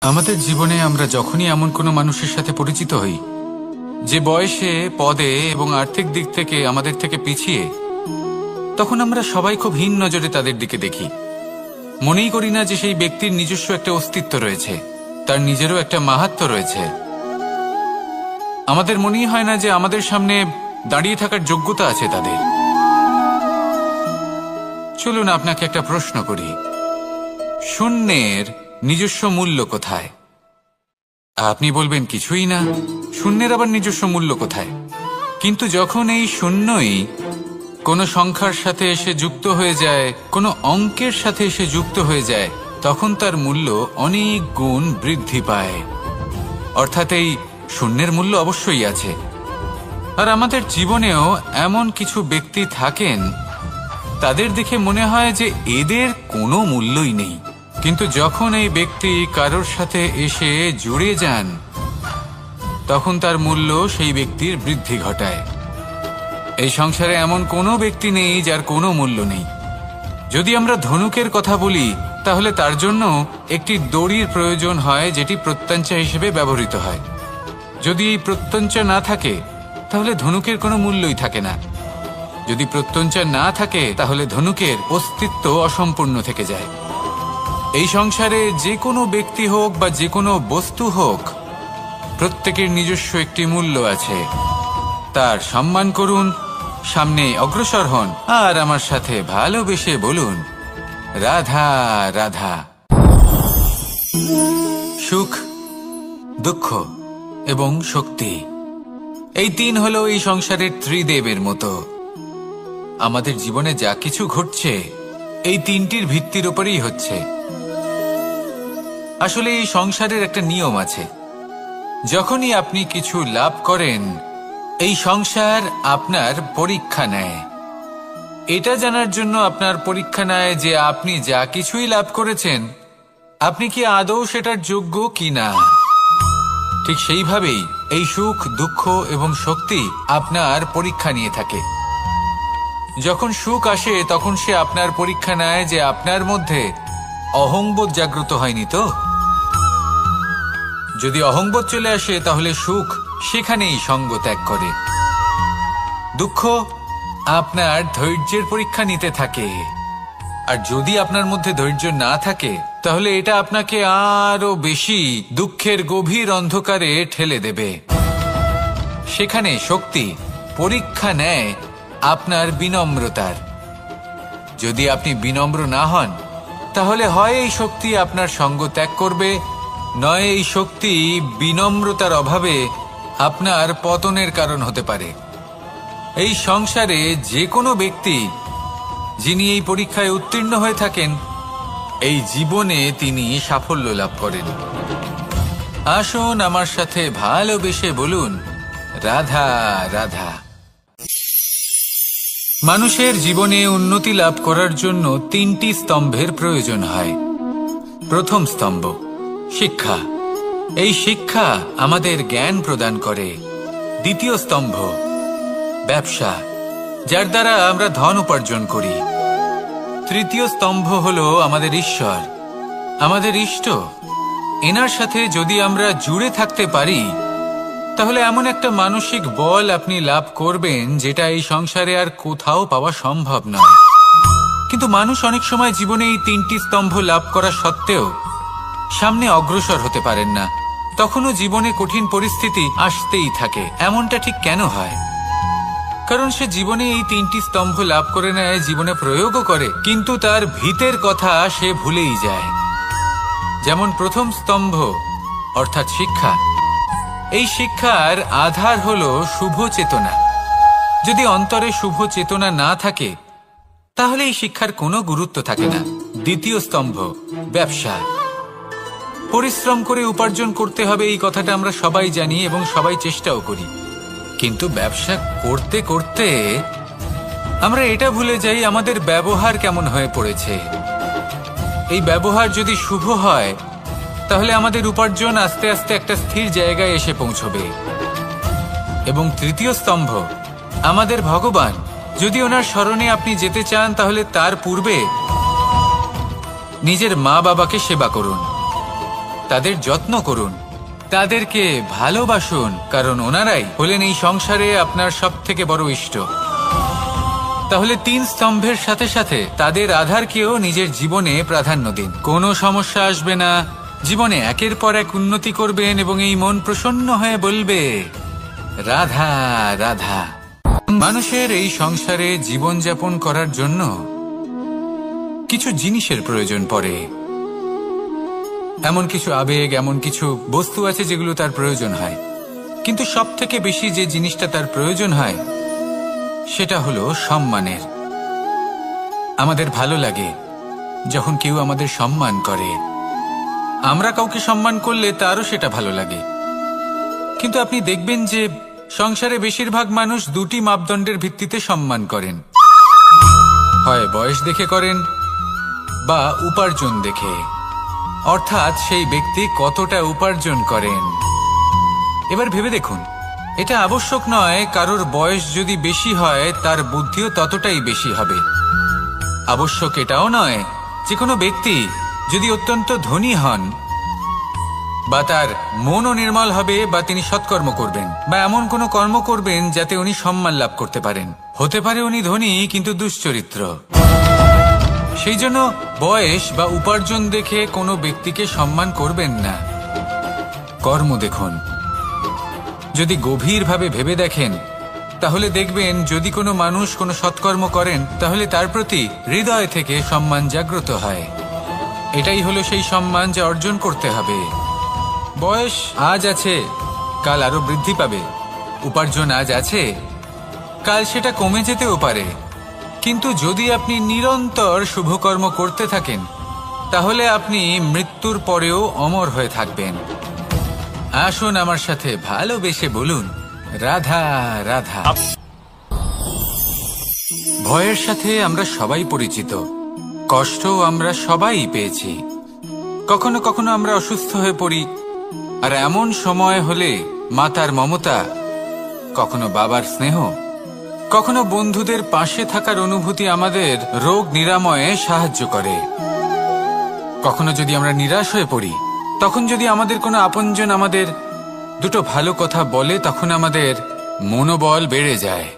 আমাদের জীবনে আমরা যখনই এমন কোনো মানুষের সাথে পরিচিত হই যে বয়সে, পদে এবং আর্থিক দিক থেকে আমাদের থেকে পিছিয়ে, তখন আমরা সবাই খুব হীন নজরে তাদের দিকে দেখি। মনেই করি না যে সেই ব্যক্তির নিজস্ব একটা অস্তিত্ব রয়েছে, তার নিজেরও একটা মাহাত্ম্য রয়েছে। আমাদের মনেই হয় না যে আমাদের সামনে দাঁড়িয়ে থাকার যোগ্যতা আছে তাদের। চলুন আপনাকে একটা প্রশ্ন করি, শূন্যের নিজস্ব মূল্য কোথায়? আপনি বলবেন কিছুই না। শূন্যের আবার নিজস্ব মূল্য কোথায়? কিন্তু যখন এই শূন্যই কোনো সংখ্যার সাথে এসে যুক্ত হয়ে যায়, কোনো অঙ্কের সাথে এসে যুক্ত হয়ে যায়, তখন তার মূল্য অনেক গুণ বৃদ্ধি পায়। অর্থাৎ এই শূন্যের মূল্য অবশ্যই আছে। আর আমাদের জীবনেও এমন কিছু ব্যক্তি থাকেন, তাদের দেখে মনে হয় যে এদের কোনো মূল্যই নেই। কিন্তু যখন এই ব্যক্তি কারোর সাথে এসে জুড়ে যান, তখন তার মূল্য সেই ব্যক্তির বৃদ্ধি ঘটায়। এই সংসারে এমন কোনো ব্যক্তি নেই যার কোনো মূল্য নেই। যদি আমরা ধনুকের কথা বলি, তাহলে তার জন্য একটি দড়ির প্রয়োজন হয়, যেটি প্রত্যঞ্চা হিসেবে ব্যবহৃত হয়। যদি এই প্রত্যঞ্চা না থাকে, তাহলে ধনুকের কোনো মূল্যই থাকে না। যদি প্রত্যঞ্চা না থাকে, তাহলে ধনুকের অস্তিত্ব অসম্পূর্ণ থেকে যায়। এই সংসারে যে কোনো ব্যক্তি হোক বা যে কোনো বস্তু হোক, প্রত্যেকের নিজস্ব একটি মূল্য আছে। তার সম্মান করুন, সামনে অগ্রসর হন, আর আমার সাথে ভালোবেসে বলুন, রাধা রাধা। সুখ, দুঃখ এবং শক্তি, এই তিন হলো এই সংসারের ত্রিদেবের মতো। আমাদের জীবনে যা কিছু ঘটছে, এই তিনটির ভিত্তির উপরেই হচ্ছে। আসলে এই সংসারের একটা নিয়ম আছে, যখনই আপনি কিছু লাভ করেন, এই সংসার আপনার পরীক্ষা নেয়। এটা জানার জন্য আপনার পরীক্ষা নেয় যে আপনি যা কিছুই লাভ করেছেন, আপনি কি আদৌ সেটার যোগ্য কিনা। ঠিক সেইভাবেই এই সুখ, দুঃখ এবং শক্তি আপনার পরীক্ষা নিয়ে থাকে। যখন সুখ আসে, তখন সে আপনার পরীক্ষা নেয় যে আপনার মধ্যে অহংবোধ জাগ্রত হয়নি তো। যদি অহংবোধ চলে আসে, তাহলে সুখ সেখানেই সঙ্গ ত্যাগ করে। দুঃখ আপনার ধৈর্যের পরীক্ষা নিতে থাকে, আর যদি আপনার মধ্যে ধৈর্য না থাকে, তাহলে এটা আপনাকে আরো বেশি দুঃখের গভীর অন্ধকারে ঠেলে দেবে। সেখানে শক্তি পরীক্ষা নেয় আপনার বিনম্রতার। যদি আপনি বিনম্র না হন, তাহলে হয় এই শক্তি আপনার সঙ্গ ত্যাগ করবে, নয় এই শক্তি বিনম্রতার অভাবে আপনার পতনের কারণ হতে পারে। এই সংসারে যে কোনো ব্যক্তি যিনি এই পরীক্ষায় উত্তীর্ণ হয়ে থাকেন, এই জীবনে তিনি সাফল্য লাভ করেন। আসুন আমার সাথে ভালোবেসে বলুন, রাধা রাধা। মানুষের জীবনে উন্নতি লাভ করার জন্য তিনটি স্তম্ভের প্রয়োজন হয়। প্রথম স্তম্ভ শিক্ষা। এই শিক্ষা আমাদের জ্ঞান প্রদান করে। দ্বিতীয় স্তম্ভ ব্যবসা, যার দ্বারা আমরা ধন উপার্জন করি। তৃতীয় স্তম্ভ হলো আমাদের ঈশ্বর, আমাদের ইষ্ট। এনার সাথে যদি আমরা জুড়ে থাকতে পারি, তাহলে এমন একটা মানসিক বল আপনি লাভ করবেন, যেটা এই সংসারে আর কোথাও পাওয়া সম্ভব নয়। কিন্তু মানুষ অনেক সময় জীবনে এই তিনটি স্তম্ভ লাভ করা সত্ত্বেও সামনে অগ্রসর হতে পারেন না। তখনও জীবনে কঠিন পরিস্থিতি আসতেই থাকে। এমনটা ঠিক কেন হয়? কারণ সে জীবনে এই তিনটি স্তম্ভ লাভ করে নেয়, জীবনে প্রয়োগও করে, কিন্তু তার ভিতের কথা সে ভুলেই যায়। যেমন প্রথম স্তম্ভ অর্থাৎ শিক্ষা। এই শিক্ষার আধার হলো শুভ চেতনা। যদি অন্তরে শুভ চেতনা না থাকে, তাহলে এই শিক্ষার কোনো গুরুত্ব থাকে না। দ্বিতীয় স্তম্ভ ব্যবসা। পরিশ্রম করে উপার্জন করতে হবে, এই কথাটা আমরা সবাই জানি এবং সবাই চেষ্টাও করি। কিন্তু ব্যবসা করতে করতে আমরা এটা ভুলে যাই আমাদের ব্যবহার কেমন হয়ে পড়েছে। এই ব্যবহার যদি শুভ হয়, তাহলে আমাদের উপার্জন আস্তে আস্তে একটা স্থির জায়গায় এসে পৌঁছবে। এবং তৃতীয় স্তম্ভ আমাদের ভগবান। যদি ওনার শরণে আপনি যেতে চান, তাহলে তার পূর্বে নিজের মা বাবাকে সেবা করুন। তাদের যত্ন করুন, তাদেরকে ভালোবাসুন, কারণ ওনারাই হলেন এই সংসারে আপনার সবথেকে বড় ইষ্ট। তাহলে 3 স্তম্ভের সাথে সাথে তাদের আধারকেও নিজের জীবনে প্রাধান্য দিন। কোনো সমস্যা আসবে না, জীবনে একের পর এক উন্নতি করবেন এবং এই মন প্রসন্ন হয়ে বলবে রাধা রাধা। মানুষের এই সংসারে জীবনযাপন করার জন্য কিছু জিনিসের প্রয়োজন পড়ে। এমন কিছু আবেগ, এমন কিছু বস্তু আছে যেগুলো তার প্রয়োজন হয়, কিন্তু সব থেকে বেশি যে জিনিসটা তার প্রয়োজন হয় সেটা হলো সম্মানের। আমাদের ভালো লাগে যখন কেউ আমাদের সম্মান করে, আমরা কাউকে সম্মান করলে তারও সেটা ভালো লাগে। কিন্তু আপনি দেখবেন যে সংসারে বেশিরভাগ মানুষ 2টি মাপদণ্ডের ভিত্তিতে সম্মান করেন, হয় বয়স দেখে করেন বা উপার্জন দেখে, অর্থাৎ সেই ব্যক্তি কতটা উপার্জন করেন। এবার ভেবে দেখুন, এটা আবশ্যক নয় কারোর বয়স যদি বেশি হয় তার বুদ্ধিও ততটাই বেশি হবে। আবশ্যক এটাও নয় যে কোনো ব্যক্তি যদি অত্যন্ত ধনী হন বা তার মনও নির্মল হবে বা তিনি সৎকর্ম করবেন বা এমন কোনো কর্ম করবেন যাতে উনি সম্মান লাভ করতে পারেন। হতে পারে উনি ধনী কিন্তু দুশ্চরিত্র। সেই জন্য বয়স বা উপার্জন দেখে কোনো ব্যক্তিকে সম্মান করবেন না, কর্ম দেখুন। যদি গভীরভাবে ভেবে দেখেন তাহলে দেখবেন যদি কোনো মানুষ কোনো সৎকর্ম করেন তাহলে তার প্রতি হৃদয় থেকে সম্মান জাগ্রত হয়। এটাই হলো সেই সম্মান যা অর্জন করতে হবে। বয়স আজ আছে, কাল আরো বৃদ্ধি পাবে। উপার্জন আজ আছে, কাল সেটা কমে যেতেও পারে। কিন্তু যদি আপনি নিরন্তর শুভকর্ম করতে থাকেন তাহলে আপনি মৃত্যুর পরেও অমর হয়ে থাকবেন। আসুন আমার সাথে ভালোবেসে বলুন রাধা রাধা। ভয়ের সাথে আমরা সবাই পরিচিত, কষ্ট আমরা সবাই পেয়েছি। কখনো কখনো আমরা অসুস্থ হয়ে পড়ি, আর এমন সময় হলে মাতার মমতা, কখনো বাবার স্নেহ, কখনো বন্ধুদের পাশে থাকার অনুভূতি আমাদের রোগ নিরাময়ে সাহায্য করে। কখনো যদি আমরা নিরাশ হয়ে পড়ি, তখন যদি আমাদের কোনো আপনজন আমাদের 2টো ভালো কথা বলে তখন আমাদের মনোবল বেড়ে যায়।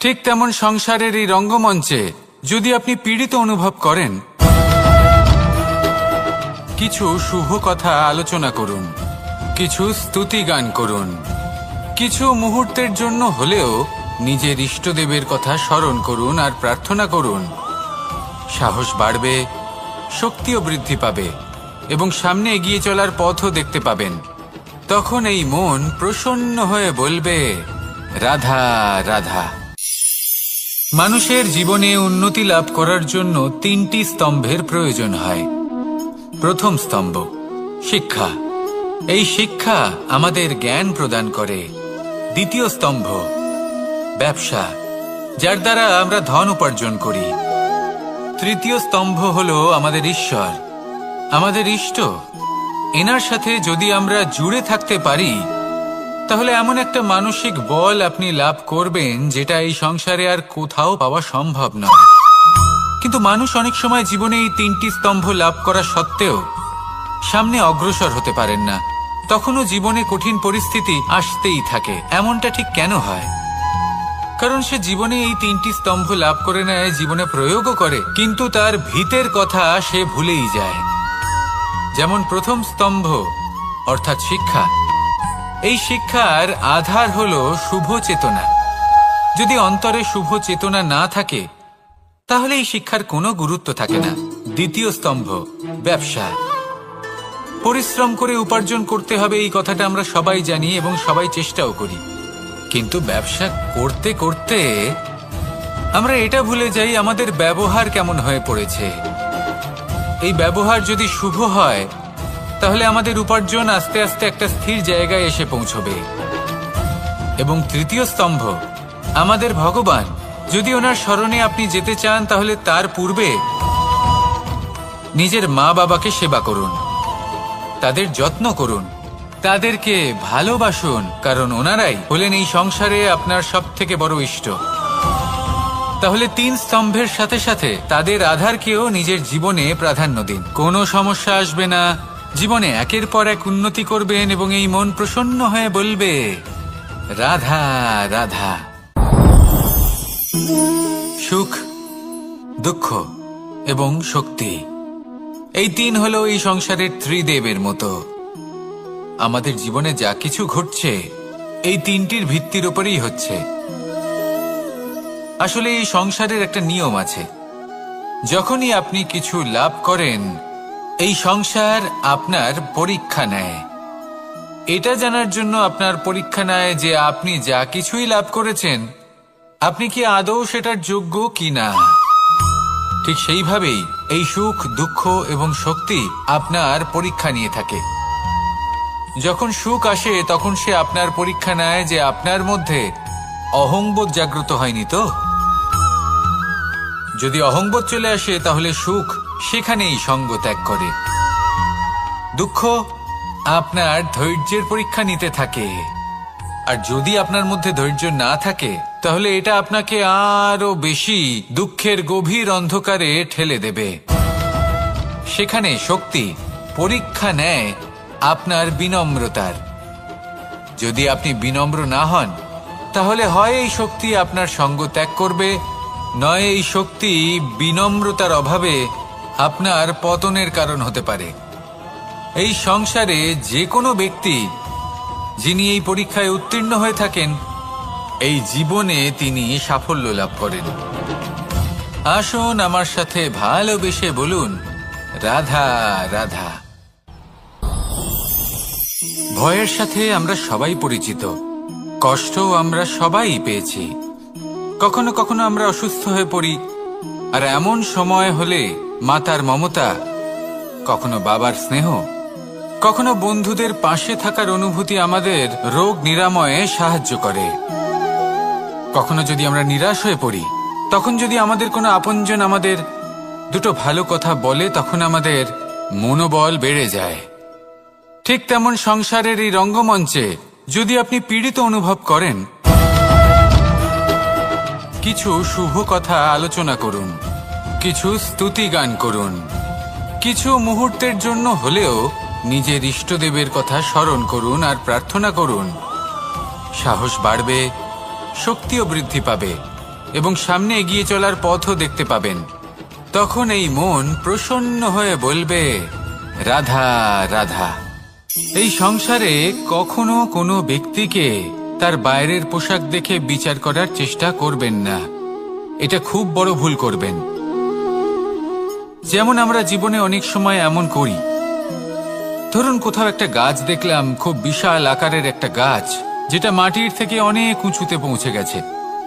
ঠিক তেমন সংসারের এই রঙ্গমঞ্চে যদি আপনি পীড়িত অনুভব করেন, কিছু শুভ কথা আলোচনা করুন, কিছু স্তুতি গান করুন, কিছু মুহূর্তের জন্য হলেও নিজের ইষ্টদেবের কথা স্মরণ করুন আর প্রার্থনা করুন। সাহস বাড়বে, শক্তিও বৃদ্ধি পাবে এবং সামনে এগিয়ে চলার পথও দেখতে পাবেন। তখন এই মন প্রসন্ন হয়ে বলবে রাধা রাধা। মানুষের জীবনে উন্নতি লাভ করার জন্য 3টি স্তম্ভের প্রয়োজন হয়। প্রথম স্তম্ভ শিক্ষা। এই শিক্ষা আমাদের জ্ঞান প্রদান করে। দ্বিতীয় স্তম্ভ ব্যবসা, যার দ্বারা আমরা ধন উপার্জন করি। তৃতীয় স্তম্ভ হলো আমাদের ঈশ্বর, আমাদের ইষ্ট। এনার সাথে যদি আমরা জুড়ে থাকতে পারি তাহলে এমন একটা মানসিক বল আপনি লাভ করবেন যেটা এই সংসারে আর কোথাও পাওয়া সম্ভব নয়। কিন্তু মানুষ অনেক সময় জীবনে এই 3টি স্তম্ভ লাভ করা সত্ত্বেও সামনে অগ্রসর হতে পারেন না। তখনও জীবনে কঠিন পরিস্থিতি আসতেই থাকে। এমনটা ঠিক কেন হয়? কারণ সে জীবনে এই 3টি স্তম্ভ লাভ করে নেয়, জীবনে প্রয়োগও করে, কিন্তু তার ভিতের কথা সে ভুলেই যায়। যেমন প্রথম স্তম্ভ অর্থাৎ শিক্ষা। এই শিক্ষার আধার হলো শুভ চেতনা। যদি অন্তরে শুভ চেতনা না থাকে তাহলে এই শিক্ষার কোনো গুরুত্ব থাকে না। দ্বিতীয় স্তম্ভ ব্যবসা। পরিশ্রম করে উপার্জন করতে হবে, এই কথাটা আমরা সবাই জানি এবং সবাই চেষ্টাও করি। কিন্তু ব্যবসা করতে করতে আমরা এটা ভুলে যাই আমাদের ব্যবহার কেমন হয়ে পড়েছে। এই ব্যবহার যদি শুভ হয় তাহলে আমাদের উপার্জন আস্তে আস্তে একটা স্থির জায়গায় এসে পৌঁছবে। এবং তৃতীয় স্তম্ভ আমাদের ভগবান। যদি ওনার স্মরণে আপনি যেতে চান তাহলে তার পূর্বে নিজের মা বাবাকে সেবা করুন, তাদের যত্ন করুন, তাদেরকে ভালোবাসুন, কারণ ওনারাই হলেন এই সংসারে আপনার সবথেকে বড় ইষ্ট। তাহলে 3 স্তম্ভের সাথে সাথে তাদের আধারকেও নিজের জীবনে প্রাধান্য দিন। কোনো সমস্যা আসবে না, জীবনে একের পর এক উন্নতি করবেন এবং এই মন প্রসন্ন হয়ে বলবে, রাধা রাধা। সুখ, দুঃখ এবং শক্তি, এই তিন হলো এই সংসারের ত্রিদেবের মতো। আমাদের জীবনে যা কিছু ঘটছে এই তিনটির ভিত্তির উপরেই হচ্ছে। আসলে এই সংসারের একটা নিয়ম আছে, যখনই আপনি কিছু লাভ করেন এই সংসার আপনার পরীক্ষা নেয়। এটা জানার জন্য আপনার পরীক্ষা নেয় যে আপনি যা কিছুই লাভ করেছেন আপনি কি আদৌ সেটার যোগ্য কিনা। ঠিক সেইভাবেই এই সুখ, দুঃখ এবং শক্তি আপনার পরীক্ষা নিয়ে থাকে। যখন সুখ আসে তখন সে আপনার পরীক্ষা নেয় যে আপনার মধ্যে অহংবোধ জাগ্রত হয়নি তো। যদি অহংবোধ চলে আসে তাহলে সুখ সেখানেই সঙ্গ ত্যাগ করে। দুঃখ আপনার ধৈর্যের পরীক্ষা নিতে থাকে, আর যদি আপনার মধ্যে ধৈর্য না থাকে তাহলে এটা আপনাকে আরো বেশি দুঃখের গভীর অন্ধকারে ঠেলে দেবে। সেখানে শক্তি পরীক্ষা নেয় আপনার বিনম্রতার। যদি আপনি বিনম্র না হন তাহলে হয় এই শক্তি আপনার সঙ্গ ত্যাগ করবে, নয় এই শক্তি বিনম্রতার অভাবে আপনার পতনের কারণ হতে পারে। এই সংসারে যে কোনো ব্যক্তি যিনি এই পরীক্ষায় উত্তীর্ণ হয়ে থাকেন এই জীবনে তিনি সাফল্য লাভ করেন। আসুন আমার সাথে ভালোবেসে বলুন, রাধা রাধা। ভয়ের সাথে আমরা সবাই পরিচিত, কষ্টও আমরা সবাই পেয়েছি। কখনো কখনো আমরা অসুস্থ হয়ে পড়ি, আর এমন সময় হলে মাতার মমতা, কখনো বাবার স্নেহ, কখনো বন্ধুদের পাশে থাকার অনুভূতি আমাদের রোগ নিরাময়ে সাহায্য করে। কখনো যদি আমরা নিরাশ হয়ে পড়ি, তখন যদি আমাদের কোনো আপনজন আমাদের দুটো ভালো কথা বলে তখন আমাদের মনোবল বেড়ে যায়। ঠিক তেমন সংসারের এই রঙ্গমঞ্চে যদি আপনি পীড়িত অনুভব করেন, কিছু শুভ কথা আলোচনা করুন, কিছু স্তুতি গান করুন, কিছু মুহূর্তের জন্য হলেও নিজের ইষ্টদেবের কথা স্মরণ করুন আর প্রার্থনা করুন। সাহস বাড়বে, শক্তিও বৃদ্ধি পাবে এবং সামনে এগিয়ে চলার পথও দেখতে পাবেন। তখন এই মন প্রসন্ন হয়ে বলবে, রাধা রাধা। এই সংসারে কখনো কোনো ব্যক্তিকে তার বাইরের পোশাক দেখে বিচার করার চেষ্টা করবেন না, এটা খুব বড় ভুল করবেন। যেমন আমরা জীবনে অনেক সময় এমন করি, ধরুন কোথাও একটা গাছ দেখলাম, খুব বিশাল আকারের একটা গাছ, যেটা মাটির থেকে অনেক উঁচুতে পৌঁছে গেছে,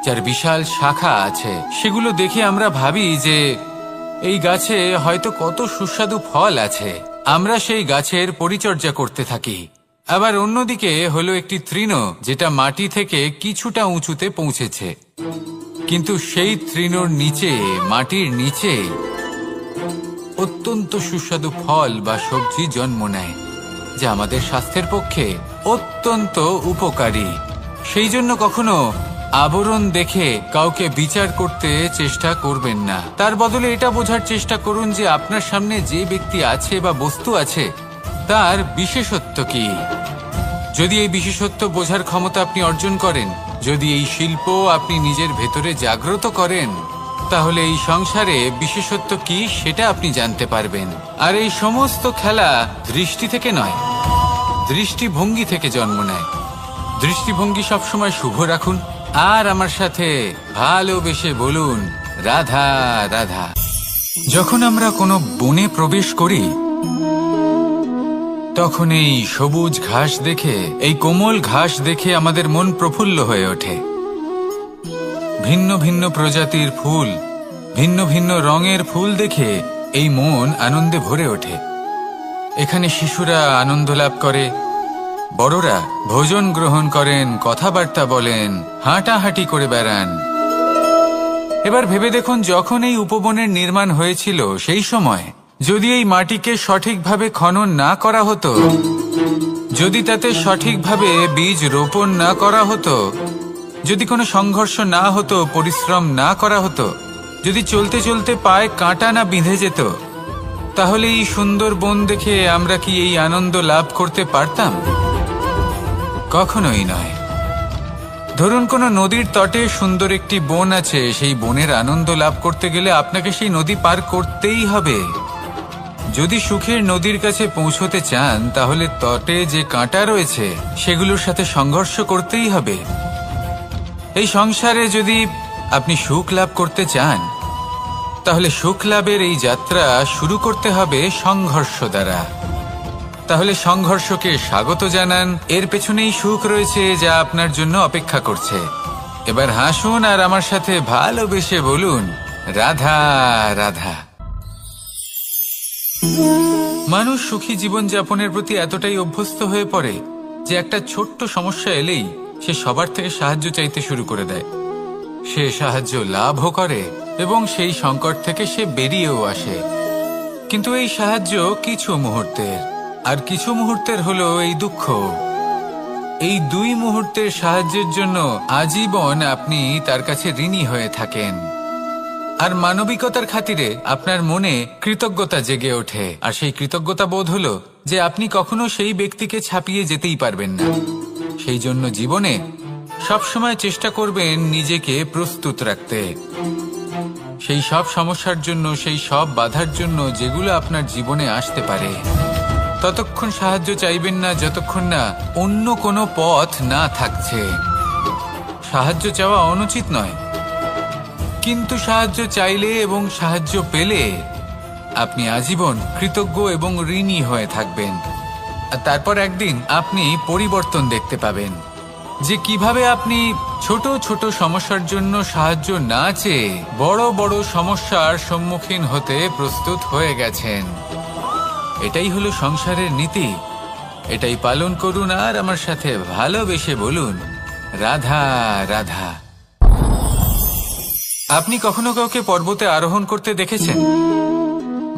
যার বিশাল শাখা আছে। সেগুলো দেখে আমরা ভাবি যে এই গাছে হয়তো কত সুস্বাদু ফল আছে, আমরা সেই গাছের পরিচর্যা করতে থাকি। আবার অন্যদিকে হলো একটি তৃণ, যেটা মাটি থেকে কিছুটা উঁচুতে পৌঁছেছে, কিন্তু সেই তৃণর নিচে, মাটির নিচে অত্যন্ত সুস্বাদু ফল বা সবজি জন্ম নেয়, যা আমাদের স্বাস্থ্যের পক্ষে অত্যন্ত উপকারী। সেই জন্য কখনো আবরণ দেখে কাউকে বিচার করতে চেষ্টা করবেন না। তার বদলে এটা বোঝার চেষ্টা করুন যে আপনার সামনে যে ব্যক্তি আছে বা বস্তু আছে তার বিশেষত্ব কি। যদি এই বিশেষত্ব বোঝার ক্ষমতা আপনি অর্জন করেন, যদি এই শিল্প আপনি নিজের ভেতরে জাগ্রত করেন, তাহলে এই সংসারে বিশেষত্ব কি সেটা আপনি জানতে পারবেন। আর এই সমস্ত খেলা দৃষ্টি থেকে নয়, দৃষ্টিভঙ্গি থেকে জন্ম নেয়। দৃষ্টিভঙ্গি সবসময় শুভ রাখুন আর আমার সাথে ভালোবেসে বলুন, রাধা রাধা। যখন আমরা কোনো বনে প্রবেশ করি তখন এই সবুজ ঘাস দেখে, এই কোমল ঘাস দেখে আমাদের মন প্রফুল্ল হয়ে ওঠে। ভিন্ন ভিন্ন প্রজাতির ফুল, ভিন্ন ভিন্ন রঙের ফুল দেখে এই মন আনন্দে ভরে ওঠে। এখানে শিশুরা আনন্দ লাভ করে, বড়রা ভোজন গ্রহণ করেন, কথাবার্তা বলেন, হাঁটাহাঁটি করে বেড়ান। এবার ভেবে দেখুন, যখন এই উপবনের নির্মাণ হয়েছিল সেই সময় যদি এই মাটিকে সঠিকভাবে খনন না করা হতো, যদি তাতে সঠিকভাবে বীজ রোপণ না করা হতো, যদি কোনো সংঘর্ষ না হতো, পরিশ্রম না করা হতো, যদি চলতে চলতে পায়ে কাঁটা না বিঁধে যেত, তাহলে এই সুন্দর বন দেখে আমরা কি এই আনন্দ লাভ করতে পারতাম? কখনোই নয়। ধরুন কোনো নদীর তটে সুন্দর একটি বন আছে, সেই বনের আনন্দ লাভ করতে গেলে আপনাকে সেই নদী পার করতেই হবে। যদি সুখের নদীর কাছে পৌঁছতে চান তাহলে তটে যে কাঁটা রয়েছে সেগুলোর সাথে সংঘর্ষ করতেই হবে। এই সংসারে যদি আপনি সুখ লাভ করতে চান তাহলে সুখ লাভের এই যাত্রা শুরু করতে হবে সংঘর্ষ দ্বারা। তাহলে সংঘর্ষকে স্বাগত জানান, এর পেছনেই সুখ রয়েছে যা আপনার জন্য অপেক্ষা করছে। এবার হাসুন আর আমার সাথে ভালোবেসে বলুন, রাধা রাধা। মানুষ সুখী জীবনযাপনের প্রতি এতটাই অভ্যস্ত হয়ে পড়ে যে একটা ছোট্ট সমস্যা এলেই সে সবার থেকে সাহায্য চাইতে শুরু করে দেয়। সে সাহায্য লাভও করে এবং সেই সংকট থেকে সে বেরিয়েও আসে। কিন্তু এই সাহায্য কিছু মুহূর্তের, আর কিছু মুহূর্তের হলো এই দুঃখ। এই দুই মুহূর্তের সাহায্যের জন্য আজীবন আপনি তার কাছে ঋণী হয়ে থাকেন। আর মানবিকতার খাতিরে আপনার মনে কৃতজ্ঞতা জেগে ওঠে, আর সেই কৃতজ্ঞতা বোধ হলো যে আপনি কখনো সেই ব্যক্তিকে ছাপিয়ে যেতেই পারবেন না। সেই জন্য জীবনে সবসময় চেষ্টা করবেন নিজেকে প্রস্তুত রাখতে সেই সব সমস্যার জন্য, সেই সব বাধার জন্য যেগুলো আপনার জীবনে আসতে পারে। ততক্ষণ সাহায্য চাইবেন না যতক্ষণ না অন্য কোনো পথ না থাকছে। সাহায্য চাওয়া অনুচিত নয়, কিন্তু সাহায্য চাইলে এবং সাহায্য পেলে আপনি আজীবন কৃতজ্ঞ এবং ঋণী হয়ে থাকবেন। আর তারপর একদিন আপনি পরিবর্তন দেখতে পাবেন যে কিভাবে আপনি ছোট ছোট সমস্যার জন্য সাহায্য না চেয়ে বড় বড় সমস্যার সম্মুখীন হতে প্রস্তুত হয়ে গেছেন। এটাই হলো সংসারের নীতি। এটাই পালন করুন আর আমার সাথে ভালোবেসে বলুন, রাধা রাধা। আপনি কখনো কাউকে পর্বতে আরোহণ করতে দেখেছেন?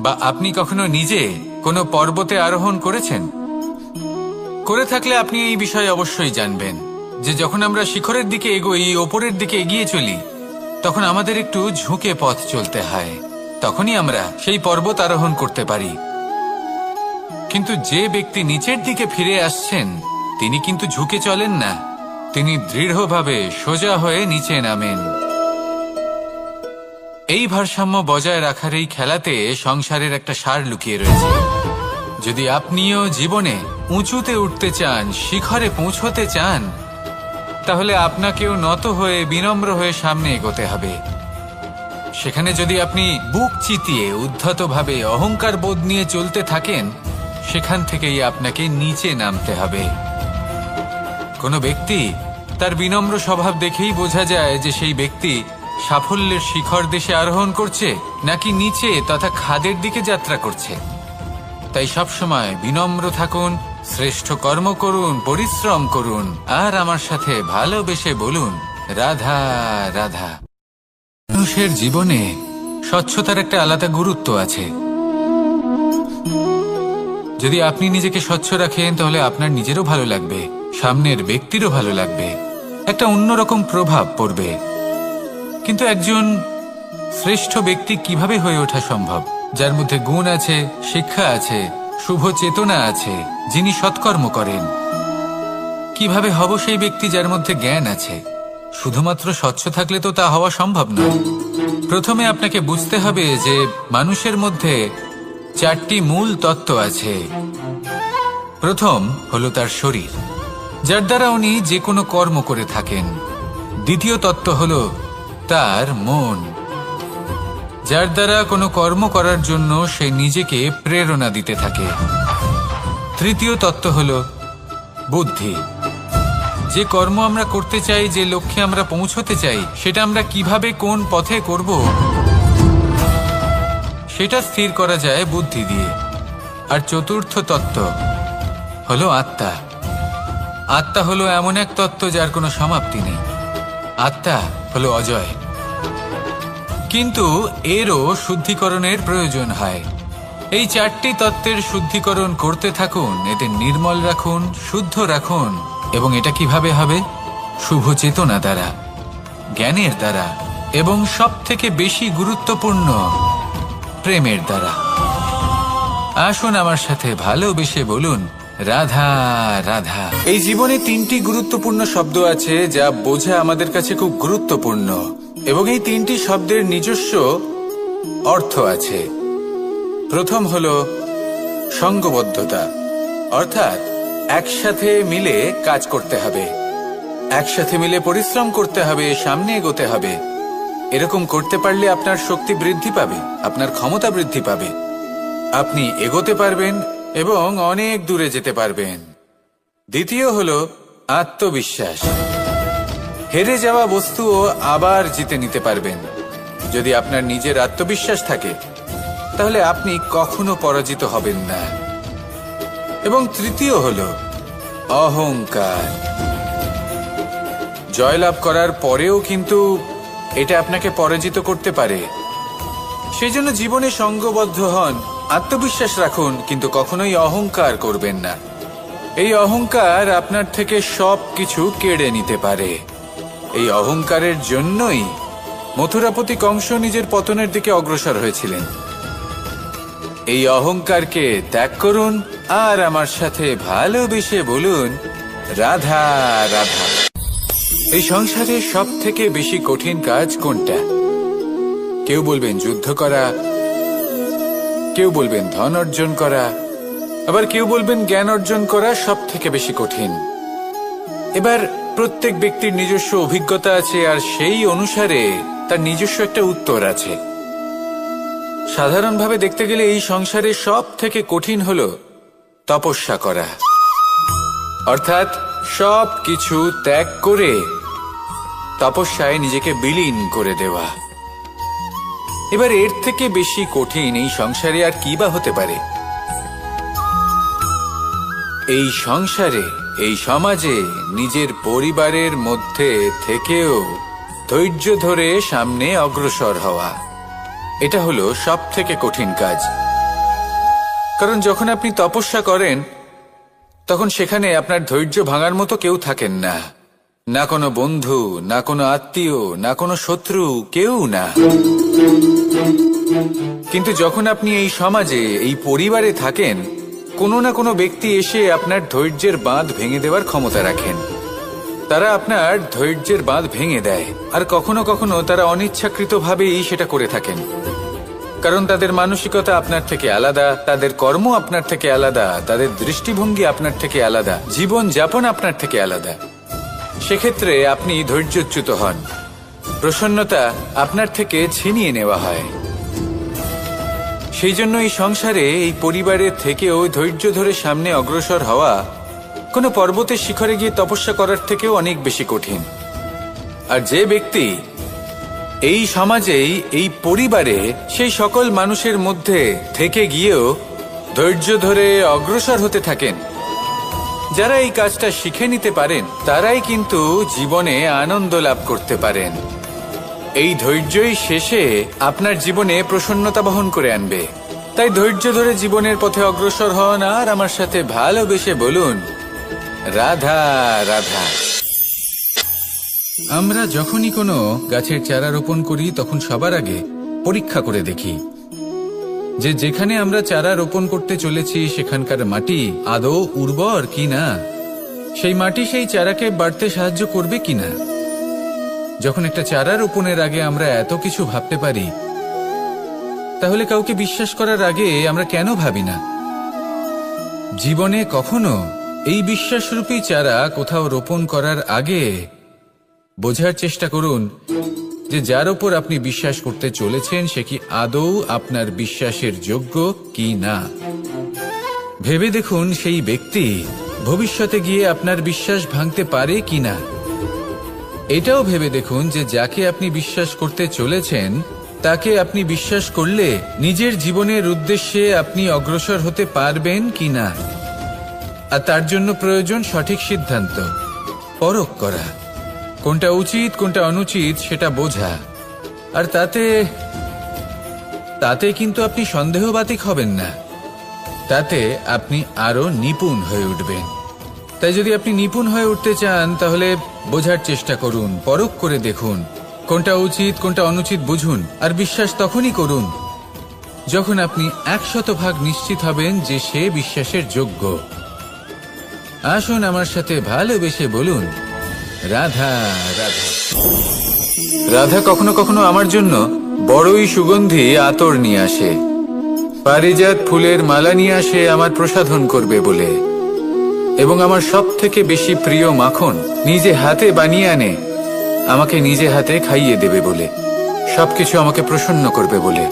বা আপনি কখনো নিজে কোনো পর্বতে আরোহণ করেছেন? করে থাকলে আপনি এই বিষয়ে অবশ্যই জানবেন যে যখন আমরা শিখরের দিকে এগোই, ওপরের দিকে এগিয়ে চলি, তখন আমাদের একটু ঝুঁকে পথ চলতে হয়। তখনই আমরা সেই পর্বত আরোহণ করতে পারি। কিন্তু যে ব্যক্তি নিচের দিকে ফিরে আসছেন তিনি কিন্তু ঝুঁকে চলেন না, তিনি দৃঢ়ভাবে সোজা হয়ে নিচে নামেন। এই ভারসাম্য বজায় রাখার এই খেলাতে সংসারের একটা সার লুকিয়ে রয়েছে। যদি আপনিও জীবনে উঁচুতে উঠতে চান, শিখরে পৌঁছতে চান, তাহলে আপনাকেও নত হয়ে বিনম্র হয়ে সামনে এগোতে হবে। সেখানে যদি আপনি বুক চিতিয়ে উদ্ধতভাবে অহংকার বোধ নিয়ে চলতে থাকেন, সেখান থেকেই আপনাকে নিচে নামতে হবে। কোনো ব্যক্তি তার বিনম্র স্বভাব দেখেই বোঝা যায় যে সেই ব্যক্তি সাফল্যের শিখর দেশে আরোহণ করছে নাকি নিচে তথা খাদের দিকে যাত্রা করছে। তাই সবসময় বিনম্র থাকুন, শ্রেষ্ঠ কর্ম করুন, পরিশ্রম করুন আর আমার সাথে ভালোবেসে বলুন, রাধা রাধা। মানুষের জীবনে স্বচ্ছতার একটা আলাদা গুরুত্ব আছে। যদি আপনি নিজেকে স্বচ্ছ রাখেন তাহলে আপনার নিজেরও ভালো লাগবে, সামনের ব্যক্তিরও ভালো লাগবে, একটা অন্যরকম প্রভাব পড়বে। কিন্তু একজন শ্রেষ্ঠ ব্যক্তি কিভাবে হয়ে ওঠা সম্ভব? যার মধ্যে গুণ আছে, শিক্ষা আছে, শুভ চেতনা আছে, যিনি সৎকর্ম করেন। কিভাবে হব সেই ব্যক্তি যার মধ্যে জ্ঞান আছে? শুধুমাত্র স্বচ্ছ থাকলে তো তা হওয়া সম্ভব নয়। প্রথমে আপনাকে বুঝতে হবে যে মানুষের মধ্যে চারটি মূল তত্ত্ব আছে। প্রথম হলো তার শরীর, যার দ্বারা উনি যে কোনো কর্ম করে থাকেন। দ্বিতীয় তত্ত্ব হলো তার মন, যার দ্বারা কোনো কর্ম করার জন্য সে নিজেকে প্রেরণা দিতে থাকে। তৃতীয় তত্ত্ব হলো বুদ্ধি, যে কর্ম আমরা করতে চাই, যে লক্ষ্যে আমরা পৌঁছতে চাই, সেটা আমরা কিভাবে কোন পথে করব সেটা স্থির করা যায় বুদ্ধি দিয়ে। আর চতুর্থ তত্ত্ব হলো আত্মা। আত্মা হলো এমন এক তত্ত্ব যার কোনো সমাপ্তি নেই। আত্মা হলো অজয়, কিন্তু এরও শুদ্ধিকরণের প্রয়োজন হয়। এই চারটি তত্ত্বের শুদ্ধিকরণ করতে থাকুন, এতে নির্মল রাখুন, শুদ্ধ রাখুন। এবং এটা কিভাবে হবে? শুভ চেতনা দ্বারা, জ্ঞানের দ্বারা, এবং সব থেকে বেশি গুরুত্বপূর্ণ প্রেমের দ্বারা। আসুন আমার সাথে ভালোবেসে বলুন, রাধা রাধা। এই জীবনে তিনটি গুরুত্বপূর্ণ শব্দ আছে যা বোঝা আমাদের কাছে খুব গুরুত্বপূর্ণ, এবং এই তিনটি শব্দের নিজস্ব অর্থ আছে। প্রথম হলো সঙ্গবদ্ধতা, অর্থাৎ একসাথে মিলে কাজ করতে হবে, একসাথে মিলে পরিশ্রম করতে হবে, সামনে এগোতে হবে। এরকম করতে পারলে আপনার শক্তি বৃদ্ধি পাবে, আপনার ক্ষমতা বৃদ্ধি পাবে, আপনি এগোতে পারবেন এবং অনেক দূরে যেতে পারবেন। দ্বিতীয় হলো আত্মবিশ্বাস। হেরে যাওয়া বস্তুও আবার জিতে নিতে পারবেন। যদি আপনার নিজের আত্মবিশ্বাস থাকে তাহলে আপনি কখনো পরাজিত হবেন না। এবং তৃতীয় হলো অহংকার। জয়লাভ করার পরেও কিন্তু এটা আপনাকে পরাজিত করতে পারে। সেই জন্য জীবনে সঙ্গবদ্ধ হন, আত্মবিশ্বাস রাখুন, কিন্তু কখনোই অহংকার করবেন না। এই অহংকার আপনার থেকে সবকিছু কেড়ে নিতে পারে। এই অহংকারের জন্যই মথুরাপতি কংস নিজের পতনের দিকে অগ্রসর হয়েছিলেন। এই অহংকারকে ত্যাগ করুন আর আমার সাথে ভালোবেসে বলুন, রাধা রাধা। এই সংসারে সব থেকে বেশি কঠিন কাজ কোনটা? কেউ বলবেন যুদ্ধ করা, কেউ বলবেন ধন অর্জন করা, আবার কেউ বলবেন জ্ঞান অর্জন করা সব থেকে বেশি কঠিন। এবার প্রত্যেক ব্যক্তির নিজস্ব অভিজ্ঞতা আছে আর সেই অনুসারে তার নিজস্ব একটা উত্তর আছে। সাধারণভাবে দেখতে গেলে এই সংসারে সব থেকে কঠিন হলো তপস্যা করা, অর্থাৎ সব কিছু ত্যাগ করে তপস্যায় নিজেকে বিলীন করে দেওয়া। এবার এর থেকে বেশি কঠিন এই সংসারে আর কি বা হতে পারে? এই সংসারে, এই সমাজে, নিজের পরিবারের মধ্যে থেকেও ধৈর্য ধরে সামনে অগ্রসর হওয়া, এটা হলো সব থেকে কঠিন কাজ। কারণ যখন আপনি তপস্যা করেন তখন সেখানে আপনার ধৈর্য ভাঙার মতো কেউ থাকেন না, না কোনো বন্ধু, না কোনো আত্মীয়, না কোনো শত্রু, কেউ না। কিন্তু যখন আপনি এই সমাজে, এই পরিবারে থাকেন, কোনো না কোনো ব্যক্তি এসে আপনার ধৈর্যের বাঁধ ভেঙে দেওয়ার ক্ষমতা রাখেন। তারা আপনার ধৈর্যের বাঁধ ভেঙে দেয়, আর কখনো কখনো তারা অনিচ্ছাকৃতভাবেই সেটা করে থাকেন। কারণ তাদের মানসিকতা আপনার থেকে আলাদা, তাদের কর্ম আপনার থেকে আলাদা, তাদের দৃষ্টিভঙ্গি আপনার থেকে আলাদা, জীবন যাপন আপনার থেকে আলাদা। সেক্ষেত্রে আপনি ধৈর্যচ্যুত হন, প্রসন্নতা আপনার থেকে ছিনিয়ে নেওয়া হয়। সেই জন্য এই সংসারে, এই পরিবারের থেকেও ধৈর্য ধরে সামনে অগ্রসর হওয়া কোনো পর্বতের শিখরে গিয়ে তপস্যা করার থেকেও অনেক বেশি কঠিন। আর যে ব্যক্তি এই সমাজেই, এই পরিবারে, সেই সকল মানুষের মধ্যে থেকে গিয়েও ধৈর্য ধরে অগ্রসর হতে থাকেন, যারা এই কাজটা শিখে নিতে পারেন, তারাই কিন্তু জীবনে আনন্দ লাভ করতে পারেন। এই ধৈর্যই শেষে আপনার জীবনে প্রসন্নতা বহন করে আনবে। তাই ধৈর্য ধরে জীবনের পথে অগ্রসর হন আর আমার সাথে ভালোবেসে বলুন, রাধা রাধা। আমরা যখনই কোনো গাছের চারা রোপণ করি তখন সবার আগে পরীক্ষা করে দেখি যে যেখানে আমরা চারা রোপণ করতে চলেছি সেখানকার মাটি আদৌ উর্বর কিনা, সেই মাটি সেই চারাকে বাড়তে সাহায্য করবে কিনা। যখন একটা চারা রোপণের আগে আমরা এত কিছু ভাবতে পারি, তাহলে কাউকে বিশ্বাস করার আগে আমরা কেন ভাবি না? জীবনে কখনো এই বিশ্বাসরূপী চারা কোথাও রোপণ করার আগে বোঝার চেষ্টা করুন যে যার উপর আপনি বিশ্বাস করতে চলেছেন সে কি আদৌ আপনার বিশ্বাসের যোগ্য কি না। ভেবে দেখুন সেই ব্যক্তি ভবিষ্যতে গিয়ে আপনার বিশ্বাস ভাঙতে পারে কিনা। এটাও ভেবে দেখুন যে যাকে আপনি বিশ্বাস করতে চলেছেন তাকে আপনি বিশ্বাস করলে নিজের জীবনের উদ্দেশ্যে আপনি অগ্রসর হতে পারবেন কিনা। আর তার জন্য প্রয়োজন সঠিক সিদ্ধান্ত, পরখ করা, কোনটা উচিত কোনটা অনুচিত সেটা বোঝা। আর তাতে কিন্তু আপনি সন্দেহবাতিক হবেন না, তাতে আপনি আরো নিপুণ হয়ে উঠবেন। তাই যদি আপনি নিপুণ হয়ে উঠতে চান তাহলে বোঝার চেষ্টা করুন, পরখ করে দেখুন, কোনটা উচিত কোনটা অনুচিত বুঝুন, আর বিশ্বাস তখনই করুন যখন আপনি 100% নিশ্চিত হবেন যে সে বিশ্বাসের যোগ্য। আসুন আমার সাথে ভালোবেসে বলুন, রাধা রাধা। রাধা কখনো কখনো আমার জন্য বড়ই সুগন্ধি আতর নিয়ে আসে, পারিজাত ফুলের মালা নিয়ে আসে আমার প্রসাধন করবে বলে, এবং আমার সব থেকে বেশি প্রিয় মাখন নিজে হাতে বানিয়ে আনে আমাকে নিজে হাতে খাইয়ে দেবে বলে, সবকিছু আমাকে প্রসন্ন করবে বলে।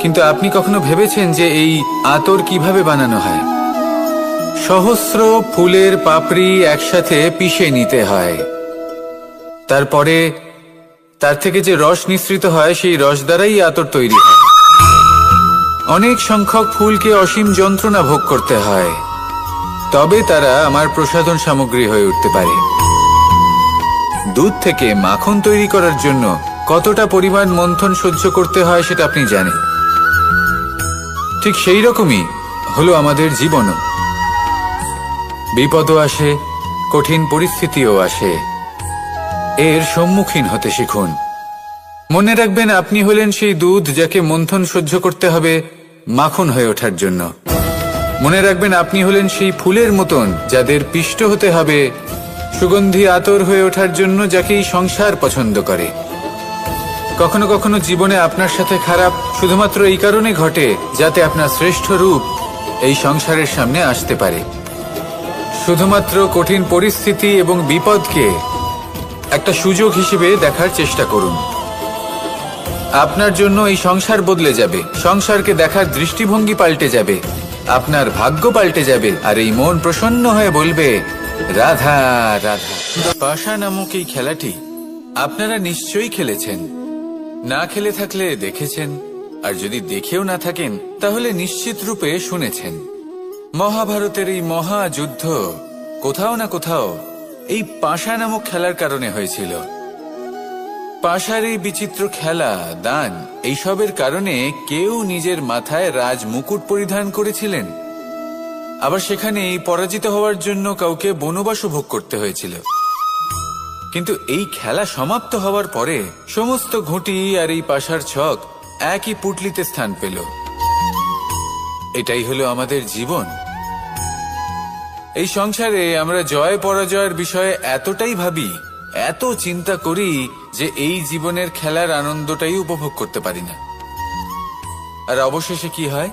কিন্তু আপনি কখনো ভেবেছেন যে এই আতর কিভাবে বানানো হয়? সহস্র ফুলের পাপড়ি একসাথে পিষে নিতে হয়, তারপরে তার থেকে যে রস নিঃসৃত হয় সেই রস দ্বারাই আতর তৈরি হয়। অনেক সংখ্যক ফুলকে অসীম যন্ত্রণা ভোগ করতে হয়, তবে তারা আমার প্রসাধন সামগ্রী হয়ে উঠতে পারে। দুধ থেকে মাখন তৈরি করার জন্য কতটা পরিমাণ মন্থন সহ্য করতে হয় সেটা আপনি জানেন। ঠিক সেই রকমই হলো আমাদের জীবনও। বিপদও আসে, কঠিন পরিস্থিতিও আসে, এর সম্মুখীন হতে শিখুন। মনে রাখবেন, আপনি হলেন সেই দুধ যাকে মন্থন সহ্য করতে হবে মাখন হয়ে ওঠার জন্য। মনে রাখবেন, আপনি হলেন সেই ফুলের মতন যাদের পিষ্ট হতে হবে সুগন্ধি আতর হয়ে ওঠার জন্য, যাকেই সংসার পছন্দ করে। কখনো কখনো জীবনে আপনার সাথে খারাপ শুধুমাত্র এই কারণে ঘটে যাতে আপনার শ্রেষ্ঠ রূপ এই সংসারের সামনে আসতে পারে। শুধুমাত্র কঠিন পরিস্থিতি এবং বিপদকে একটা সুযোগ হিসেবে দেখার চেষ্টা করুন। আপনার জন্য এই সংসার বদলে যাবে, সংসারকে দেখার দৃষ্টিভঙ্গি পাল্টে যাবে, আপনার ভাগ্য পাল্টে যাবে, আর এই মন প্রসন্ন হয়ে বলবে, রাধা রাধা। পাশা নামক এই খেলাটি আপনারা নিশ্চয়ই খেলেছেন, না খেলে থাকলে দেখেছেন, আর যদি দেখেও না থাকেন তাহলে নিশ্চিত রূপে শুনেছেন। মহাভারতের এই মহাযুদ্ধ কোথাও না কোথাও এই পাশা নামক খেলার কারণে হয়েছিল। পাশার এই বিচিত্র খেলা, দান, এইসবের কারণে কেউ নিজের মাথায় রাজ মুকুট পরিধান করেছিলেন, আবার সেখানে পরাজিত হওয়ার জন্য কাউকে বনবাস ভোগ করতে হয়েছিল। কিন্তু এই খেলা সমাপ্ত হওয়ার পরে সমস্ত ঘুঁটি আর এই পাশার ছক একই পুটলিতে স্থান পেল। এটাই হলো আমাদের জীবন। এই সংসারে আমরা জয় পরাজয়ের বিষয়ে এতটাই ভাবি, এত চিন্তা করি যে এই জীবনের খেলার আনন্দটাই উপভোগ করতে পারি না। আর অবশেষে কি হয়?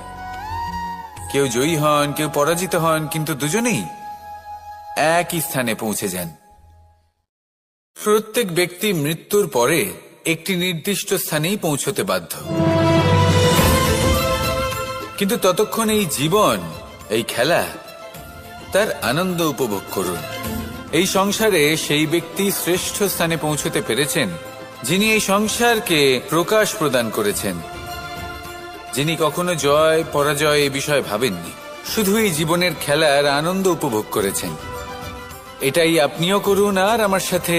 কেউ জয়ী হন, কেউ পরাজিত হন, কিন্তু দুজনেই একই স্থানে পৌঁছে যান। প্রত্যেক ব্যক্তি মৃত্যুর পরে একটি নির্দিষ্ট স্থানেই পৌঁছতে বাধ্য, কিন্তু ততক্ষণ এই জীবন, এই খেলা, তার আনন্দ উপভোগ করুন। এই সংসারে সেই ব্যক্তি শ্রেষ্ঠ স্থানে পৌঁছতে পেরেছেন যিনি এই সংসারকে প্রকাশ প্রদান করেছেন, যিনি কখনো জয় পরাজয় এই বিষয়ে ভাবেননি, শুধু এই জীবনের খেলার আনন্দ উপভোগ করেছেন। এটাই আপনিও করুন, আর আমার সাথে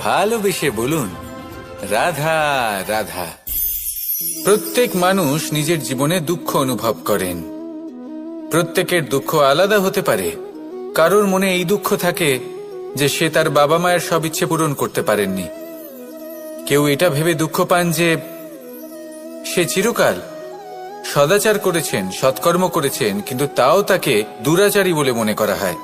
ভালোবেসে বলুন, রাধা রাধা। প্রত্যেক মানুষ নিজের জীবনে দুঃখ অনুভব করেন। প্রত্যেকের দুঃখ আলাদা হতে পারে। কারোর মনে এই দুঃখ থাকে যে সে তার বাবা মায়ের সব ইচ্ছে পূরণ করতে পারেননি। কেউ এটা ভেবে দুঃখ পান যে সে চিরকাল সদাচার করেছেন, সৎকর্ম করেছেন, কিন্তু তাও তাকে দুরাচারী বলে মনে করা হয়।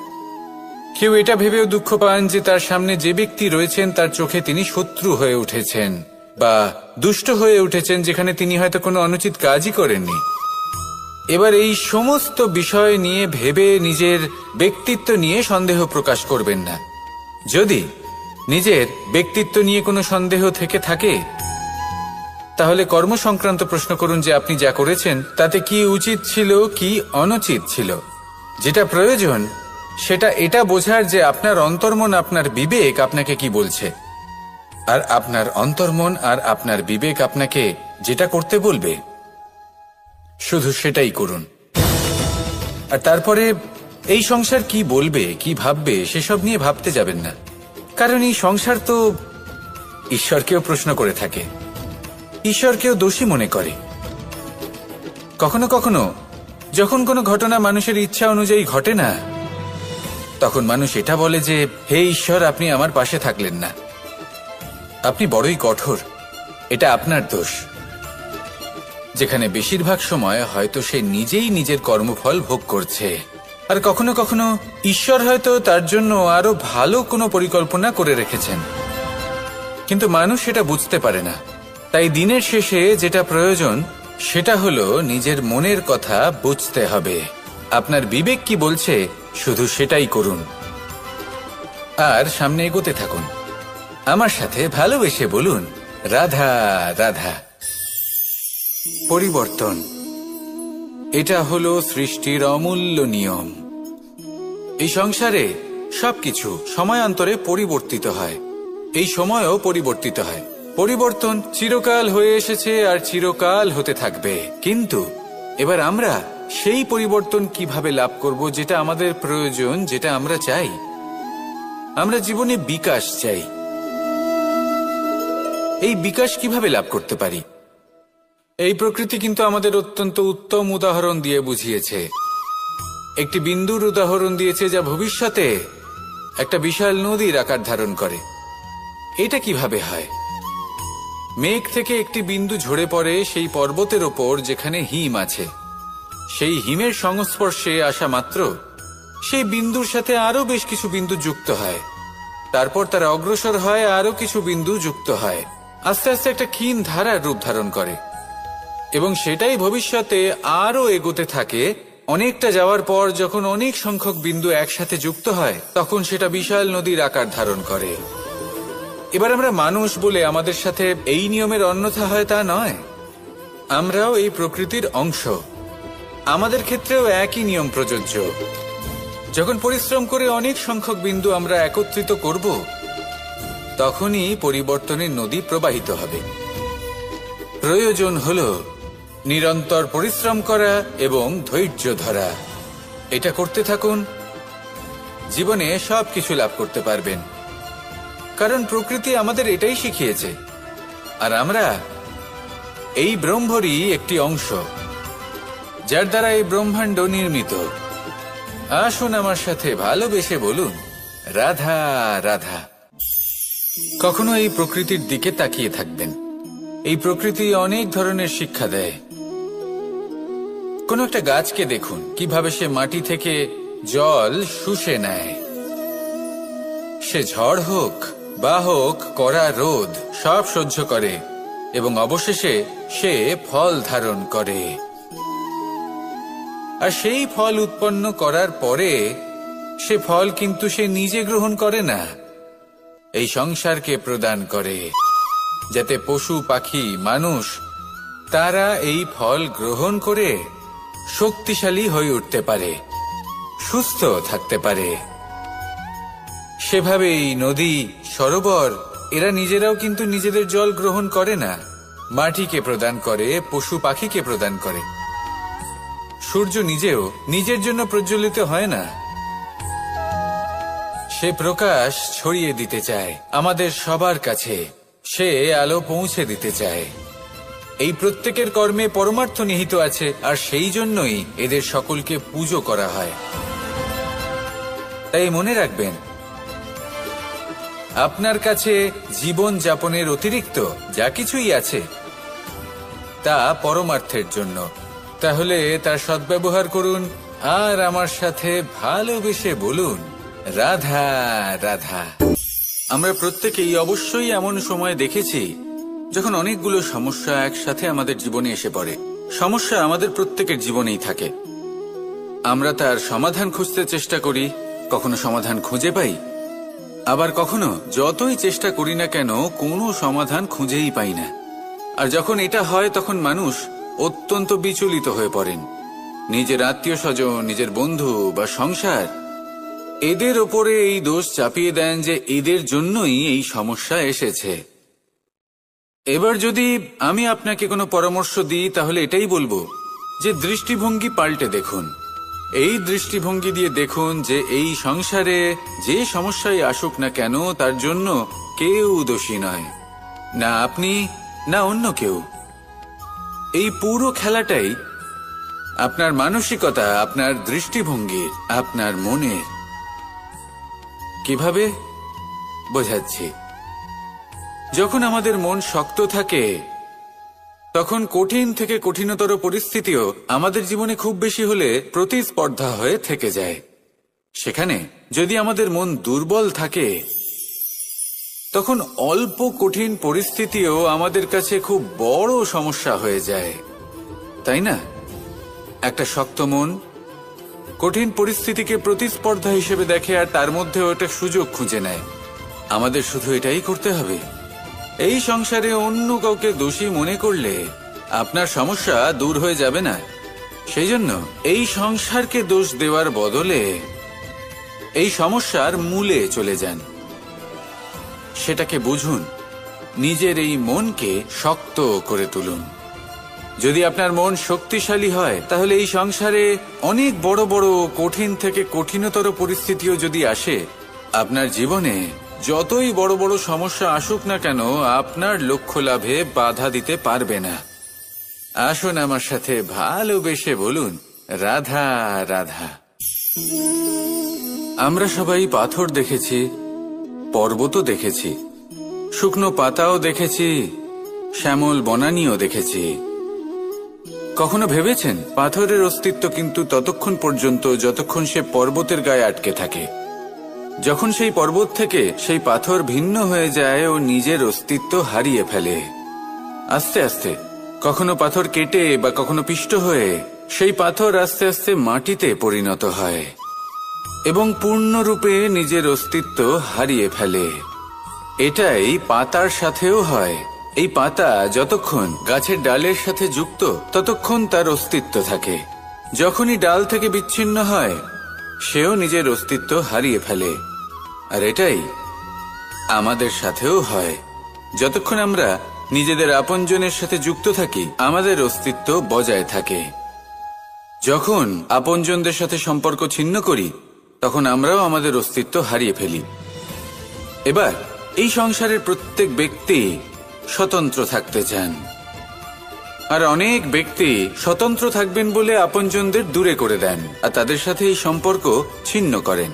কেউ এটা ভেবেও দুঃখ পান যে তার সামনে যে ব্যক্তি রয়েছেন তার চোখে তিনি শত্রু হয়ে উঠেছেন বা দুষ্ট হয়ে উঠেছেন, যেখানে তিনি হয়তো কোনো অনুচিত কাজই করেননি। এবার এই সমস্ত বিষয় নিয়ে ভেবে নিজের ব্যক্তিত্ব নিয়ে সন্দেহ প্রকাশ করবেন না। যদি নিজের ব্যক্তিত্ব নিয়ে কোনো সন্দেহ থেকে থাকে তাহলে কর্ম সংক্রান্ত প্রশ্ন করুন যে আপনি যা করেছেন তাতে কি উচিত ছিল, কি অনুচিত ছিল। যেটা প্রয়োজন সেটা এটা বোঝার যে আপনার অন্তর্মন, আপনার বিবেক আপনাকে কি বলছে, আর আপনার অন্তর্মন আর আপনার বিবেক আপনাকে যেটা করতে বলবে শুধু সেটাই করুন। আর তারপরে এই সংসার কি বলবে, কি ভাববে সেসব নিয়ে ভাবতে যাবেন না, কারণ এই সংসার তো ঈশ্বরকেও প্রশ্ন করে থাকে, ঈশ্বরকেও দোষী মনে করে। কখনো কখনো যখন কোনো ঘটনা মানুষের ইচ্ছা অনুযায়ী ঘটে না, তখন মানুষ এটা বলে যে হে ঈশ্বর, আপনি আমার পাশে থাকলেন না, আপনি বড়ই কঠোর, এটা আপনার দোষ। যেখানে বেশিরভাগ সময় হয়তো সে নিজেই নিজের কর্মফল ভোগ করছে, আর কখনো কখনো ঈশ্বর হয়তো তার জন্য আরো ভালো কোনো পরিকল্পনা করে রেখেছেন, কিন্তু মানুষ সেটা বুঝতে পারে না। তাই দিনের শেষে যেটা প্রয়োজন সেটা হলো নিজের মনের কথা বুঝতে হবে। আপনার বিবেক কি বলছে শুধু সেটাই করুন, আর সামনে এগোতে থাকুন। আমার সাথে ভালোবেসে বলুন, রাধা রাধা। পরিবর্তন, এটা হলো সৃষ্টির অমূল্য নিয়ম। এই সংসারে সবকিছু সময়ান্তরে পরিবর্তিত হয়, এই সময়ও পরিবর্তিত হয়। পরিবর্তন চিরকাল হয়ে এসেছে আর চিরকাল হতে থাকবে, কিন্তু এবার আমরা সেই পরিবর্তন কিভাবে লাভ করব যেটা আমাদের প্রয়োজন, যেটা আমরা চাই। আমরা জীবনে বিকাশ চাই। এই বিকাশ কিভাবে লাভ করতে পারি? এই প্রকৃতি কিন্তু আমাদের অত্যন্ত উত্তম উদাহরণ দিয়ে বুঝিয়েছে। একটি বিন্দুর উদাহরণ দিয়েছে যা ভবিষ্যতে একটা বিশাল নদীর আকার ধারণ করে। এটা কিভাবে হয়? মেঘ থেকে একটি বিন্দু ঝরে পড়ে সেই পর্বতের ওপর যেখানে হিম আছে। সেই হিমের সংস্পর্শে আসা মাত্র সেই বিন্দুর সাথে আরো বেশ কিছু বিন্দু যুক্ত হয়, তারপর তারা অগ্রসর হয়, আরো কিছু বিন্দু যুক্ত হয়, আস্তে আস্তে একটা ক্ষীণ ধারার রূপ ধারণ করে, এবং সেটাই ভবিষ্যতে আরো এগোতে থাকে। অনেকটা যাওয়ার পর যখন অনেক সংখ্যক বিন্দু একসাথে যুক্ত হয়, তখন সেটা বিশাল নদীর আকার ধারণ করে। এবার আমরা মানুষ বলে আমাদের সাথে এই নিয়মের অন্যথা হয় তা নয়। আমরাও এই প্রকৃতির অংশ, আমাদের ক্ষেত্রেও একই নিয়ম প্রযোজ্য। যখন পরিশ্রম করে অনেক সংখ্যক বিন্দু আমরা একত্রিত করব, তখনই পরিবর্তনের নদী প্রবাহিত হবে। প্রয়োজন হলো নিরন্তর পরিশ্রম করা এবং ধৈর্য ধরা। এটা করতে থাকুন, জীবনে সবকিছু লাভ করতে পারবেন, কারণ প্রকৃতি আমাদের এটাই শিখিয়েছে, আর আমরা এই ব্রহ্মরই একটি অংশ, যার দ্বারা এই ব্রহ্মাণ্ড নির্মিত। আসুন আমার সাথে ভালোবেসে বলুন, রাধা রাধা। কখনো এই প্রকৃতির দিকে তাকিয়ে থাকবেন। এই প্রকৃতি অনেক ধরনের শিক্ষা দেয়। কোন একটা গাছকে দেখুন, কিভাবে সে মাটি থেকে জল শুষে নেয়। সে ঝড় হোক বা হোক কড়া রোদ, সব সহ্য করে এবং অবশেষে সে ফল ধারণ করে। আর সেই ফল উৎপন্ন করার পরে সে ফল কিন্তু সে নিজে গ্রহণ করে না, এই সংসারকে প্রদান করে, যাতে পশু পাখি মানুষ তারা এই ফল গ্রহণ করে শক্তিশালী হয়ে উঠতে পারে, সুস্থ থাকতে পারে। সেভাবেই নদী, সরোবর এরা নিজেরাও কিন্তু নিজেদের জল গ্রহণ করে না, মাটিকে প্রদান করে, পশু পাখিকে প্রদান করে। সূর্য নিজেও নিজের জন্য প্রজ্বলিত হয় না, সে প্রকাশ ছড়িয়ে দিতে চায় আমাদের সবার কাছে, সে আলো পৌঁছে দিতে চায়। এই প্রত্যেকের কর্মে পরমার্থ নিহিত আছে, আর সেই জন্যই এদের সকলকে পুজো করা হয়। তাই মনে রাখবেন, আপনার কাছে জীবন যাপনের অতিরিক্ত যা কিছুই আছে তা পরমার্থের জন্য। তাহলে তার সদ্ব্যবহার করুন, আর আমার সাথে ভালোবেসে বলুন, রাধা রাধা। আমরা প্রত্যেকেই অবশ্যই এমন সময় দেখেছি যখন অনেকগুলো সমস্যা একসাথে আমাদের জীবনে এসে পড়ে। সমস্যা আমাদের প্রত্যেকের জীবনেই থাকে। আমরা তার সমাধান খুঁজতে চেষ্টা করি, কখনো সমাধান খুঁজে পাই, আবার কখনো যতই চেষ্টা করি না কেন কোনো সমাধান খুঁজেই পাই না। আর যখন এটা হয় তখন মানুষ অত্যন্ত বিচলিত হয়ে পড়েন। নিজের আত্মীয় স্বজন, নিজের বন্ধু বা সংসার, এদের ওপরে এই দোষ চাপিয়ে দেন যে এদের জন্যই এই সমস্যা এসেছে। এবার যদি আমি আপনাকে কোনো পরামর্শ দিই, তাহলে এটাই বলবো যে দৃষ্টিভঙ্গি পাল্টে দেখুন। এই দৃষ্টিভঙ্গি দিয়ে দেখুন যে এই সংসারে যে সমস্যায় আসুক না কেন তার জন্য কেউ দোষী নয়, না আপনি না অন্য কেউ। এই পুরো খেলাটাই আপনার মানসিকতা, আপনার দৃষ্টিভঙ্গির, আপনার মনের। কিভাবে বোঝাচ্ছি? যখন আমাদের মন শক্ত থাকে তখন কঠিন থেকে কঠিনতর পরিস্থিতিও আমাদের জীবনে খুব বেশি হলে প্রতিস্পর্ধা হয়ে থেকে যায়। সেখানে যদি আমাদের মন দুর্বল থাকে, তখন অল্প কঠিন পরিস্থিতিও আমাদের কাছে খুব বড় সমস্যা হয়ে যায়, তাই না? একটা শক্ত মন কঠিন পরিস্থিতিকে প্রতিস্পর্ধা হিসেবে দেখে আর তার মধ্যেও একটা সুযোগ খুঁজে নেয়। আমাদের শুধু এটাই করতে হবে। এই সংসারে অন্য কাউকে দোষী মনে করলে আপনার সমস্যা দূর হয়ে যাবে না। সেই জন্য এই সংসারকে দোষ দেওয়ার বদলে এই সমস্যার মূলে চলে যান, সেটাকে বুঝুন, নিজের এই মনকে শক্ত করে তুলুন। যদি আপনার মন শক্তিশালী হয়, তাহলে এই সংসারে অনেক বড় বড় কঠিন থেকে কঠিনতর পরিস্থিতিও যদি আসে, আপনার জীবনে যতই বড় বড় সমস্যা আসুক না কেন, আপনার লক্ষ্য লাভে বাধা দিতে পারবে না। আসুন আমার সাথে ভালোবেসে বলুন, রাধা রাধা। আমরা সবাই পাথর দেখেছি, পর্বতও দেখেছি, শুকনো পাতাও দেখেছি, শ্যামল বনানীও দেখেছি। কখনো ভেবেছেন পাথরের অস্তিত্ব কিন্তু ততক্ষণ পর্যন্ত যতক্ষণ সে পর্বতের গায়ে আটকে থাকে। যখন সেই পর্বত থেকে সেই পাথর ভিন্ন হয়ে যায় ও নিজের অস্তিত্ব হারিয়ে ফেলে। আস্তে আস্তে কখনো পাথর কেটে বা কখনো পিষ্ট হয়ে সেই পাথর আস্তে আস্তে মাটিতে পরিণত হয় এবং পূর্ণরূপে নিজের অস্তিত্ব হারিয়ে ফেলে। এটাই পাতার সাথেও হয়। এই পাতা যতক্ষণ গাছের ডালের সাথে যুক্ত ততক্ষণ তার অস্তিত্ব থাকে। যখনই ডাল থেকে বিচ্ছিন্ন হয়, সেও নিজের অস্তিত্ব হারিয়ে ফেলে। আর এটাই আমাদের সাথেও হয়। যতক্ষণ আমরা নিজেদের আপনজনের সাথে যুক্ত থাকি, আমাদের অস্তিত্ব বজায় থাকে। যখন আপনজনদের সাথে সম্পর্ক ছিন্ন করি, তখন আমরাও আমাদের অস্তিত্ব হারিয়ে ফেলি। এবার এই সংসারের প্রত্যেক ব্যক্তি স্বতন্ত্র থাকতে চান, আর অনেক ব্যক্তি স্বতন্ত্র থাকবেন বলে আপনজনদের দূরে করে দেন আর তাদের সাথে এই সম্পর্ক ছিন্ন করেন।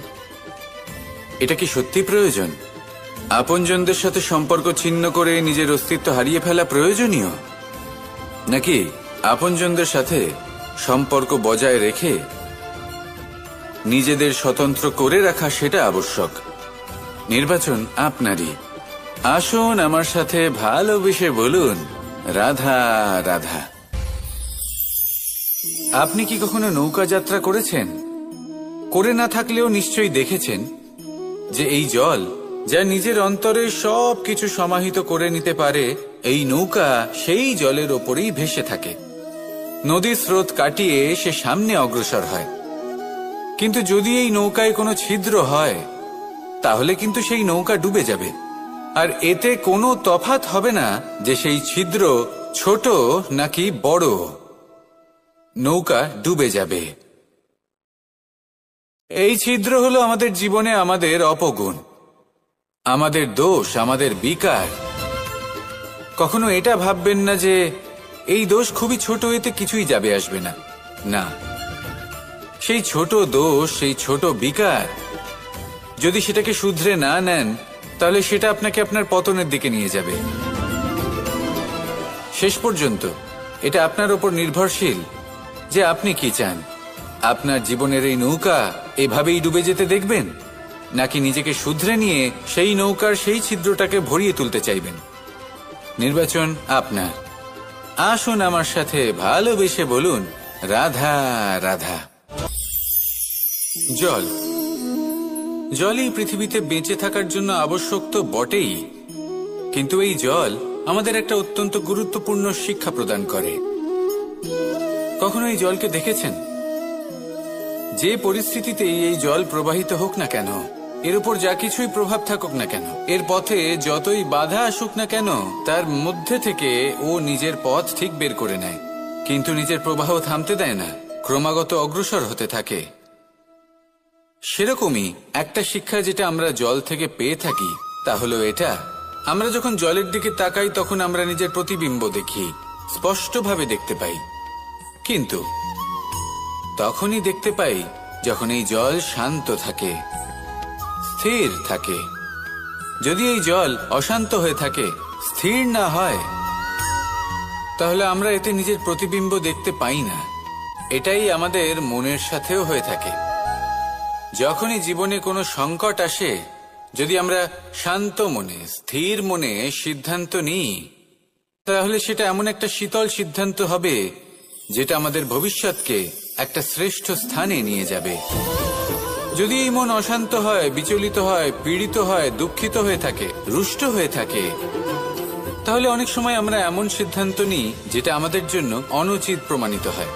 এটা কি সত্যি প্রয়োজন? আপনজনদের সাথে সম্পর্ক ছিন্ন করে নিজের অস্তিত্ব হারিয়ে ফেলা প্রয়োজনীয়, নাকি আপনজনদের সাথে সম্পর্ক বজায় রেখে নিজেদের স্বতন্ত্র করে রাখা সেটা আবশ্যক? নির্বাচন আপনারই। আসুন আমার সাথে ভালোবেসে বলুন, রাধা রাধা। আপনি কি কখনো নৌকা যাত্রা করেছেন? করে না থাকলেও নিশ্চয়ই দেখেছেন যে এই জল যা নিজের অন্তরে সব কিছু সমাহিত করে নিতে পারে, এই নৌকা সেই জলের ওপরেই ভেসে থাকে। নদীর স্রোত কাটিয়ে সে সামনে অগ্রসর হয়। কিন্তু যদি এই নৌকায় কোনো ছিদ্র হয়, তাহলে কিন্তু সেই নৌকা ডুবে যাবে। আর এতে কোনো তফাৎ হবে না যে সেই ছিদ্র ছোট নাকি বড়, নৌকা ডুবে যাবে। এই ছিদ্র হলো আমাদের জীবনে আমাদের অপগুণ, আমাদের দোষ, আমাদের বিকার। কখনো এটা ভাববেন না যে এই দোষ খুবই ছোট, এতে কিছুই যাবে আসবে না। না, সেই ছোট দোষ, সেই ছোট বিকার যদি সেটাকে শুধরে না নেন, তাহলে সেটা আপনাকে আপনার পতনের দিকে নিয়ে যাবে। শেষ পর্যন্ত এটা আপনার উপর নির্ভরশীল যে আপনি কি চান। আপনার জীবনের এই নৌকা এভাবেই ডুবে যেতে দেখবেন, নাকি নিজেকে শুধরে নিয়ে সেই নৌকার সেই ছিদ্রটাকে ভরিয়ে তুলতে চাইবেন? নির্বাচন আপনার। আসুন আমার সাথে ভালোবেসে বলুন, রাধা রাধা। জল, জলই পৃথিবীতে বেঁচে থাকার জন্য আবশ্যক তো বটেই, কিন্তু এই জল আমাদের একটা অত্যন্ত গুরুত্বপূর্ণ শিক্ষা প্রদান করে। কখনো এই জলকে দেখেছেন? যে পরিস্থিতিতেই এই জল প্রবাহিত হোক না কেন, এর উপর যা কিছুই প্রভাব থাকুক না কেন, এর পথে যতই বাধা আসুক না কেন, তার মধ্যে থেকে ও নিজের পথ ঠিক বের করে নেয়, কিন্তু নিজের প্রবাহ থামতে দেয় না, ক্রমাগত অগ্রসর হতে থাকে। সেরকমই একটা শিক্ষা যেটা আমরা জল থেকে পেয়ে থাকি, তা হলো এটা: আমরা যখন জলের দিকে তাকাই, তখন আমরা নিজের প্রতিবিম্ব দেখি, স্পষ্টভাবে দেখতে পাই। কিন্তু তখনই দেখতে পাই যখন এই জল শান্ত থাকে, স্থির থাকে। যদি এই জল অশান্ত হয়ে থাকে, স্থির না হয়, তাহলে আমরা এতে নিজের প্রতিবিম্ব দেখতে পাই না। এটাই আমাদের মনের সাথেও হয়ে থাকে। যখনই জীবনে কোনো সংকট আসে, যদি আমরা শান্ত মনে, স্থির মনে সিদ্ধান্ত নিই, তাহলে সেটা এমন একটা শীতল সিদ্ধান্ত হবে যেটা আমাদের ভবিষ্যৎকে একটা শ্রেষ্ঠ স্থানে নিয়ে যাবে। যদি এই মন অশান্ত হয়, বিচলিত হয়, পীড়িত হয়, দুঃখিত হয়ে থাকে, রুষ্ট হয়ে থাকে, তাহলে অনেক সময় আমরা এমন সিদ্ধান্ত নিই যেটা আমাদের জন্য অনুচিত প্রমাণিত হয়।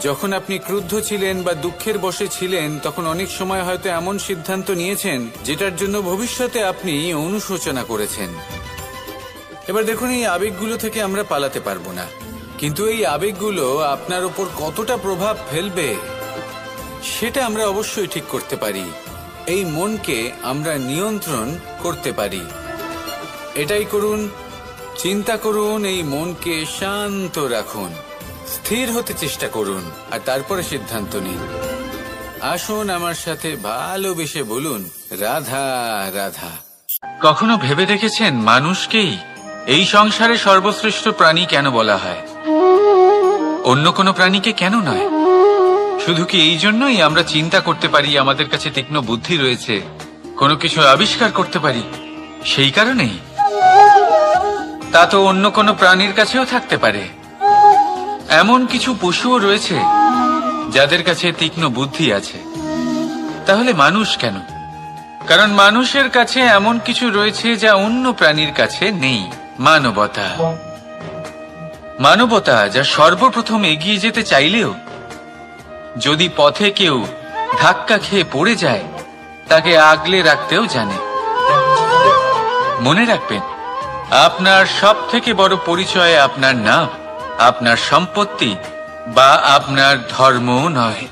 যখন আপনি ক্রুদ্ধ ছিলেন বা দুঃখের বশে ছিলেন, তখন অনেক সময় হয়তো এমন সিদ্ধান্ত নিয়েছেন যেটার জন্য ভবিষ্যতে আপনি অনুশোচনা করেছেন। এবার দেখুন, এই আবেগগুলো থেকে আমরা পালাতে পারবো না, কিন্তু এই আবেগগুলো আপনার উপর কতটা প্রভাব ফেলবে সেটা আমরা অবশ্যই ঠিক করতে পারি। এই মনকে আমরা নিয়ন্ত্রণ করতে পারি। এটাই করুন, চিন্তা করুন, এই মনকে শান্ত রাখুন, স্থির হতে চেষ্টা করুন, আর তারপরে সিদ্ধান্ত নিন। আসুন আমার সাথে ভালোবেসে বলুন, রাধা রাধা। কখনো ভেবে দেখেছেন মানুষকেই এই সংসারে সর্বশ্রেষ্ঠ প্রাণী কেন বলা হয়? অন্য কোনো প্রাণীকে কেন নয়? শুধু কি এই জন্যই আমরা চিন্তা করতে পারি, আমাদের কাছে তীক্ষ্ণ বুদ্ধি রয়েছে, কোনো কিছু আবিষ্কার করতে পারি, সেই কারণেই? তা তো অন্য কোনো প্রাণীর কাছেও থাকতে পারে। এমন কিছু পশুও রয়েছে যাদের কাছে তীক্ষ্ণ বুদ্ধি আছে। তাহলে মানুষ কেন? কারণ মানুষের কাছে এমন কিছু রয়েছে যা অন্য প্রাণীর কাছে নেই। মানবতা। মানবতা, যা সর্বপ্রথম এগিয়ে যেতে চাইলেও যদি পথে কেউ ধাক্কা খেয়ে পড়ে যায়, তাকে আগলে রাখতেও জানে। মনে রাখবেন, আপনার সব থেকে বড় পরিচয় আপনার নাম, আপনার সম্পত্তি বা আপনার ধর্মও নয়।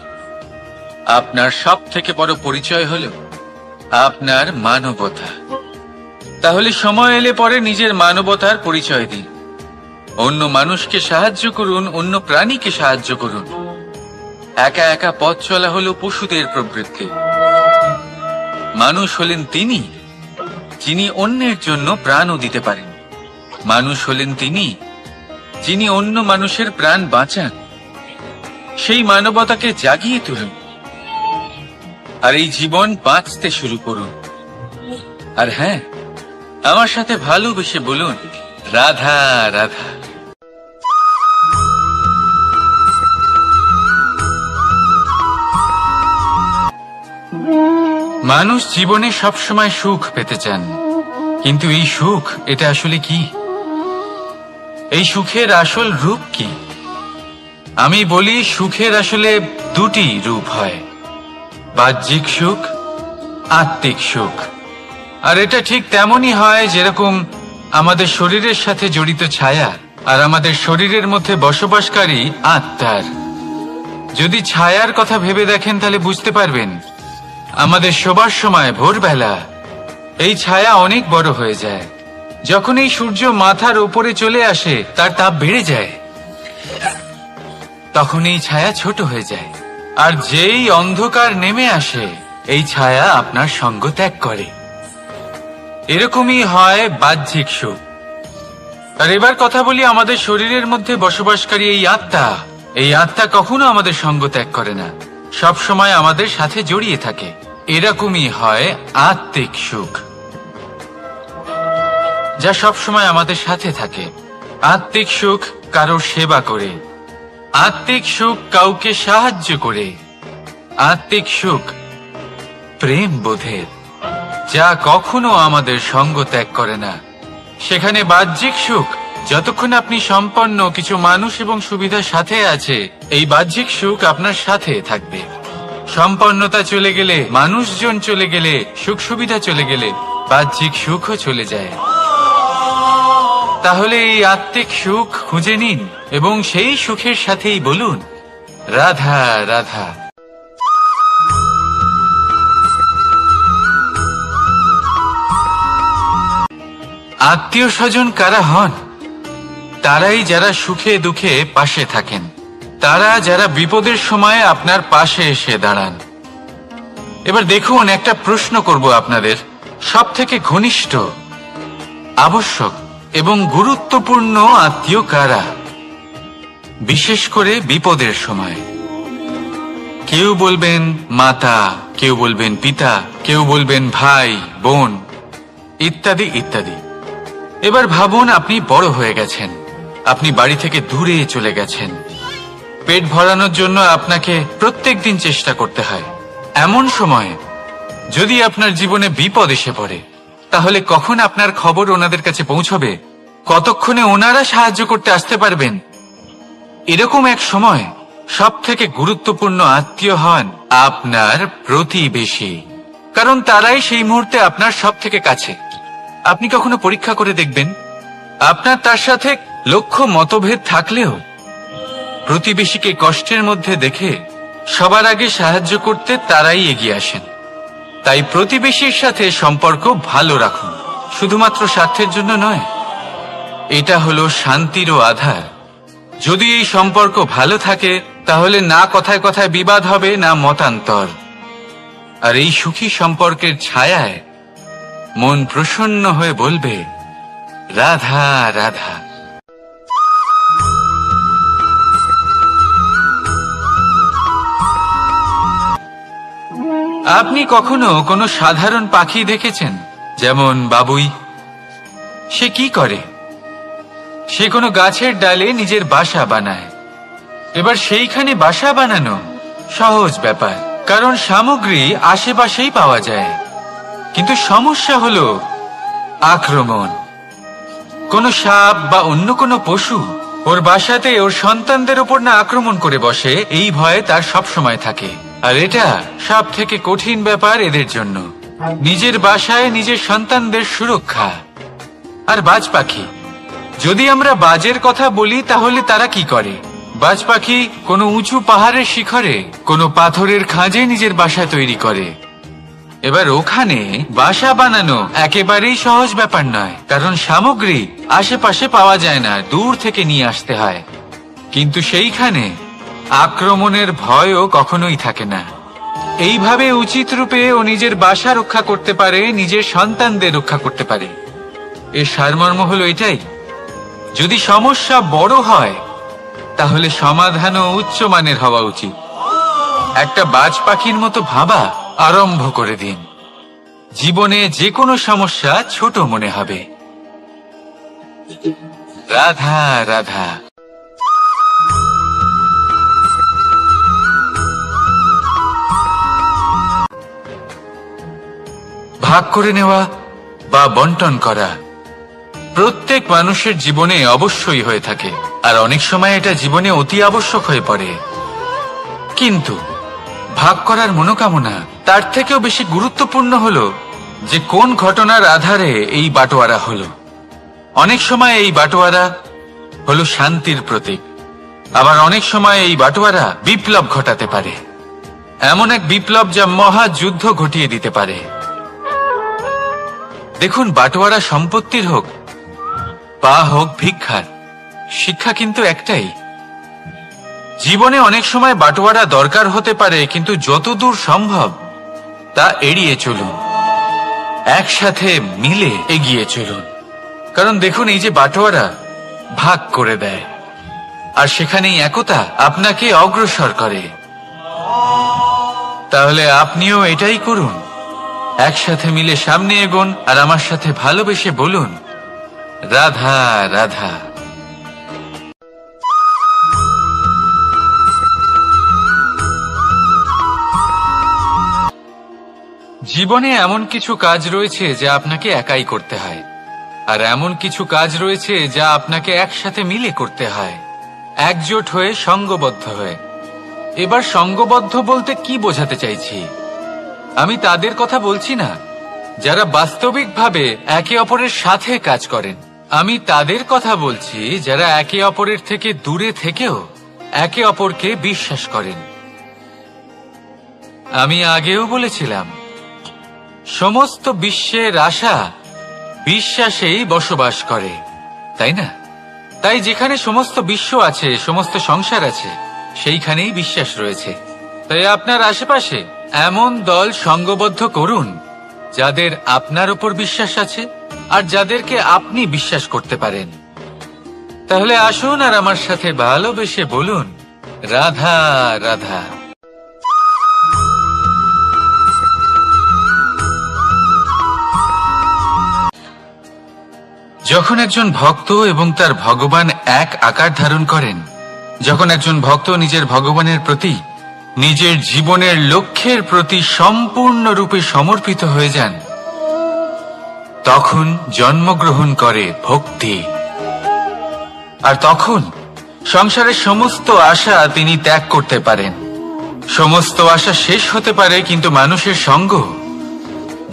আপনার সব থেকে বড় পরিচয় হল আপনার মানবতা। তাহলে সময় এলে পরে নিজের মানবতার পরিচয় দিন। অন্য মানুষকে সাহায্য করুন, অন্য প্রাণীকে সাহায্য করুন। একা একা পথ চলা হলো পশুদের প্রবৃত্তি। মানুষ হলেন তিনি যিনি অন্যের জন্য প্রাণও দিতে পারেন। মানুষ হলেন তিনি যিনি অন্য মানুষের প্রাণ বাঁচান। সেই মানবতাকে জাগিয়ে তুলুন, আর এই জীবন বাঁচতে শুরু করুন। আর হ্যাঁ, আমার সাথে ভালোবেসে বলুন, রাধা রাধা। মানুষ জীবনে সবসময় সুখ পেতে চান, কিন্তু এই সুখ, এটা আসলে কি? এই সুখের আসল রূপ কি? আমি বলি, সুখের আসলে দুটি রূপ হয়, বাহ্যিক সুখ, আত্মিক সুখ। আর এটা ঠিক তেমনই হয় যেরকম আমাদের শরীরের সাথে জড়িত ছায়া আর আমাদের শরীরের মধ্যে বসবাসকারী আত্মার। যদি ছায়ার কথা ভেবে দেখেন, তাহলে বুঝতে পারবেন আমাদের শোবার সময় ভোরবেলা এই ছায়া অনেক বড় হয়ে যায়। যখন এই সূর্য মাথার উপরে চলে আসে, তার তাপ বেড়ে যায়, তখন এই ছায়া ছোট হয়ে যায়। আর যেই অন্ধকার নেমে আসে, এই ছায়া আপনার সঙ্গ ত্যাগ করে। এরকমই হয় বাহ্যিক সুখ। আর এবার কথা বলি আমাদের শরীরের মধ্যে বসবাসকারী এই আত্মা। এই আত্মা কখনো আমাদের সঙ্গ ত্যাগ করে না, সব সময় আমাদের সাথে জড়িয়ে থাকে। এরকমই হয় আত্মিক সুখ, যা সব সময় আমাদের সাথে থাকে। আত্মিক সুখ কারোর সেবা করে, আত্মিক সুখ কাউকে সাহায্য করে, আত্মিক সুখ প্রেম বোধের, যা কখনো আমাদের সঙ্গ ত্যাগ করে না। সেখানে বাহ্যিক সুখ, যতক্ষণ আপনি সম্পন্ন কিছু মানুষ এবং সুবিধার সাথে আছে, এই বাহ্যিক সুখ আপনার সাথে থাকবে। সম্পন্নতা চলে গেলে, মানুষজন চলে গেলে, সুখ সুবিধা চলে গেলে, বাহ্যিক সুখও চলে যায়। তাহলে এই আত্মিক সুখ খুঁজে নিন এবং সেই সুখের সাথেই বলুন, রাধা রাধা। আত্মীয় স্বজন কারা হন? তারাই যারা সুখে দুঃখে পাশে থাকেন, তারা যারা বিপদের সময় আপনার পাশে এসে দাঁড়ান। এবার দেখুন, একটা প্রশ্ন করব আপনাদের, সব থেকে ঘনিষ্ঠ, আবশ্যক এবং গুরুত্বপূর্ণ আত্মীয় কারা, বিশেষ করে বিপদের সময়? কেউ বলবেন মাতা, কেউ বলবেন পিতা, কেউ বলবেন ভাই বোন, ইত্যাদি ইত্যাদি। এবার ভাবুন, আপনি বড় হয়ে গেছেন, আপনি বাড়ি থেকে দূরে চলে গেছেন। পেট ভরানোর জন্য আপনাকে প্রত্যেকদিন চেষ্টা করতে হয়। এমন সময় যদি আপনার জীবনে বিপদ এসে পড়ে, তাহলে কখন আপনার খবর ওনাদের কাছে পৌঁছবে? কতক্ষণে ওনারা সাহায্য করতে আসতে পারবেন? এরকম এক সময় সবথেকে গুরুত্বপূর্ণ আত্মীয় হন আপনার প্রতিবেশী, কারণ তারাই সেই মুহূর্তে আপনার সব থেকে কাছে। আপনি কখনো পরীক্ষা করে দেখবেন, আপনার তার সাথে লক্ষ্য মতভেদ থাকলেও প্রতিবেশীকে কষ্টের মধ্যে দেখে সবার আগে সাহায্য করতে তারাই এগিয়ে আসেন। তাই প্রতিবেশীর সাথে সম্পর্ক ভালো রাখুন, শুধুমাত্র স্বার্থের জন্য নয়। এটা হলো শান্তিরও আধার। যদি এই সম্পর্ক ভালো থাকে, তাহলে না কথায় কথায় বিবাদ হবে, না মতান্তর। আর এই সুখী সম্পর্কের ছায়ায় মন প্রসন্ন হয়ে বলবে, রাধা রাধা। আপনি কখনো কোনো সাধারণ পাখি দেখেছেন? যেমন বাবুই। সে কি করে? সে কোনো গাছের ডালে নিজের বাসা বানায়। এবার সেইখানে বাসা বানানো সহজ ব্যাপার, কারণ সামগ্রী আশেপাশেই পাওয়া যায়। কিন্তু সমস্যা হলো আক্রমণ। কোনো সাপ বা অন্য কোনো পশু ওর বাসাতে ওর সন্তানদের উপর না আক্রমণ করে বসে, এই ভয়ে তার সব সময় থাকে। আর এটা সব থেকে কঠিন ব্যাপার এদের জন্য, নিজের বাসায় নিজের সন্তানদের সুরক্ষা। আর বাজ পাখি, যদি আমরা বাজের কথা বলি, তাহলে তারা কি করে? বাজ পাখি কোনো উঁচু পাহাড়ের শিখরে, কোনো পাথরের খাঁজে নিজের বাসা তৈরি করে। এবার ওখানে বাসা বানানো একেবারেই সহজ ব্যাপার নয়, কারণ সামগ্রী আশেপাশে পাওয়া যায় না, দূর থেকে নিয়ে আসতে হয়। কিন্তু সেইখানে আক্রমণের ভয়ও কখনোই থাকে না। এইভাবে উচিত রূপে ও নিজের বাসা রক্ষা করতে পারে, নিজের সন্তানদের রক্ষা করতে পারে। এর সারমর্ম হলো এটাই, যদি সমস্যা বড় হয়, তাহলে সমাধানও উচ্চমানের হওয়া উচিত। একটা বাজ পাখির মতো ভাবা আরম্ভ করে দিন। জীবনে যে কোনো সমস্যা ছোট মনে হবে। রাধা রাধা। ভাগ করে নেওয়া বা বন্টন করা প্রত্যেক মানুষের জীবনে অবশ্যই হয়ে থাকে, আর অনেক সময় এটা জীবনে অতি আবশ্যক হয়ে পড়ে। কিন্তু ভাগ করার মনোকামনা তার থেকেও বেশি গুরুত্বপূর্ণ হলো যে কোন ঘটনার আধারে এই বাটোয়ারা হলো। অনেক সময় এই বাটোয়ারা হলো শান্তির প্রতীক, আবার অনেক সময় এই বাটোয়ারা বিপ্লব ঘটাতে পারে, এমন এক বিপ্লব যা মহাযুদ্ধ ঘটিয়ে দিতে পারে। দেখুন, বাটোয়ারা সম্পত্তির হোক বা হোক ভিক্ষার, শিক্ষা কিন্তু একটাই। জীবনে অনেক সময় বাটোয়ারা দরকার হতে পারে, কিন্তু যতদূর সম্ভব তা এড়িয়ে চলুন, একসাথে মিলে এগিয়ে চলুন। কারণ দেখুন, এই যে বাটোয়ারা ভাগ করে দেয়, আর সেখানেই একতা আপনাকে অগ্রসর করে। তাহলে আপনিও এটাই করুন, একসাথে মিলে সামনে এগোন, আর আমার সাথে ভালোবেসে বলুন, রাধা রাধা। জীবনে এমন কিছু কাজ রয়েছে যা আপনাকে একাই করতে হয়, আর এমন কিছু কাজ রয়েছে যা আপনাকে একসাথে মিলে করতে হয়, একজোট হয়ে, সঙ্গবদ্ধ হয়ে। এবার সঙ্গবদ্ধ বলতে কি বোঝাতে চাইছি? আমি তাদের কথা বলছি না যারা বাস্তবিকভাবে একে অপরের সাথে কাজ করেন। আমি তাদের কথা বলছি যারা একে অপরের থেকে দূরে থেকেও একে অপরকে বিশ্বাস করেন। আমি আগেও বলেছিলাম, সমস্ত বিশ্বের আশা বিশ্বাসেই বসবাস করে, তাই না? তাই যেখানে সমস্ত বিশ্ব আছে, সমস্ত সংসার আছে, সেইখানেই বিশ্বাস রয়েছে। তাই আপনার আশেপাশে এমন দল সঙ্গবদ্ধ করুন যাদের আপনার উপর বিশ্বাস আছে, আর যাদেরকে আপনি বিশ্বাস করতে পারেন। তাহলে আসুন আর আমার সাথে ভালোবেসে বলুন, রাধা রাধা। যখন একজন ভক্ত এবং তার ভগবান এক আকার ধারণ করেন, যখন একজন ভক্ত নিজের ভগবানের প্রতি, নিজের জীবনের লক্ষ্যের প্রতি সম্পূর্ণরূপে সমর্পিত হয়ে যান, তখন জন্মগ্রহণ করে ভক্তি। আর তখন সংসারের সমস্ত আশা তিনি ত্যাগ করতে পারেন। সমস্ত আশা শেষ হতে পারে, কিন্তু মানুষের সঙ্গ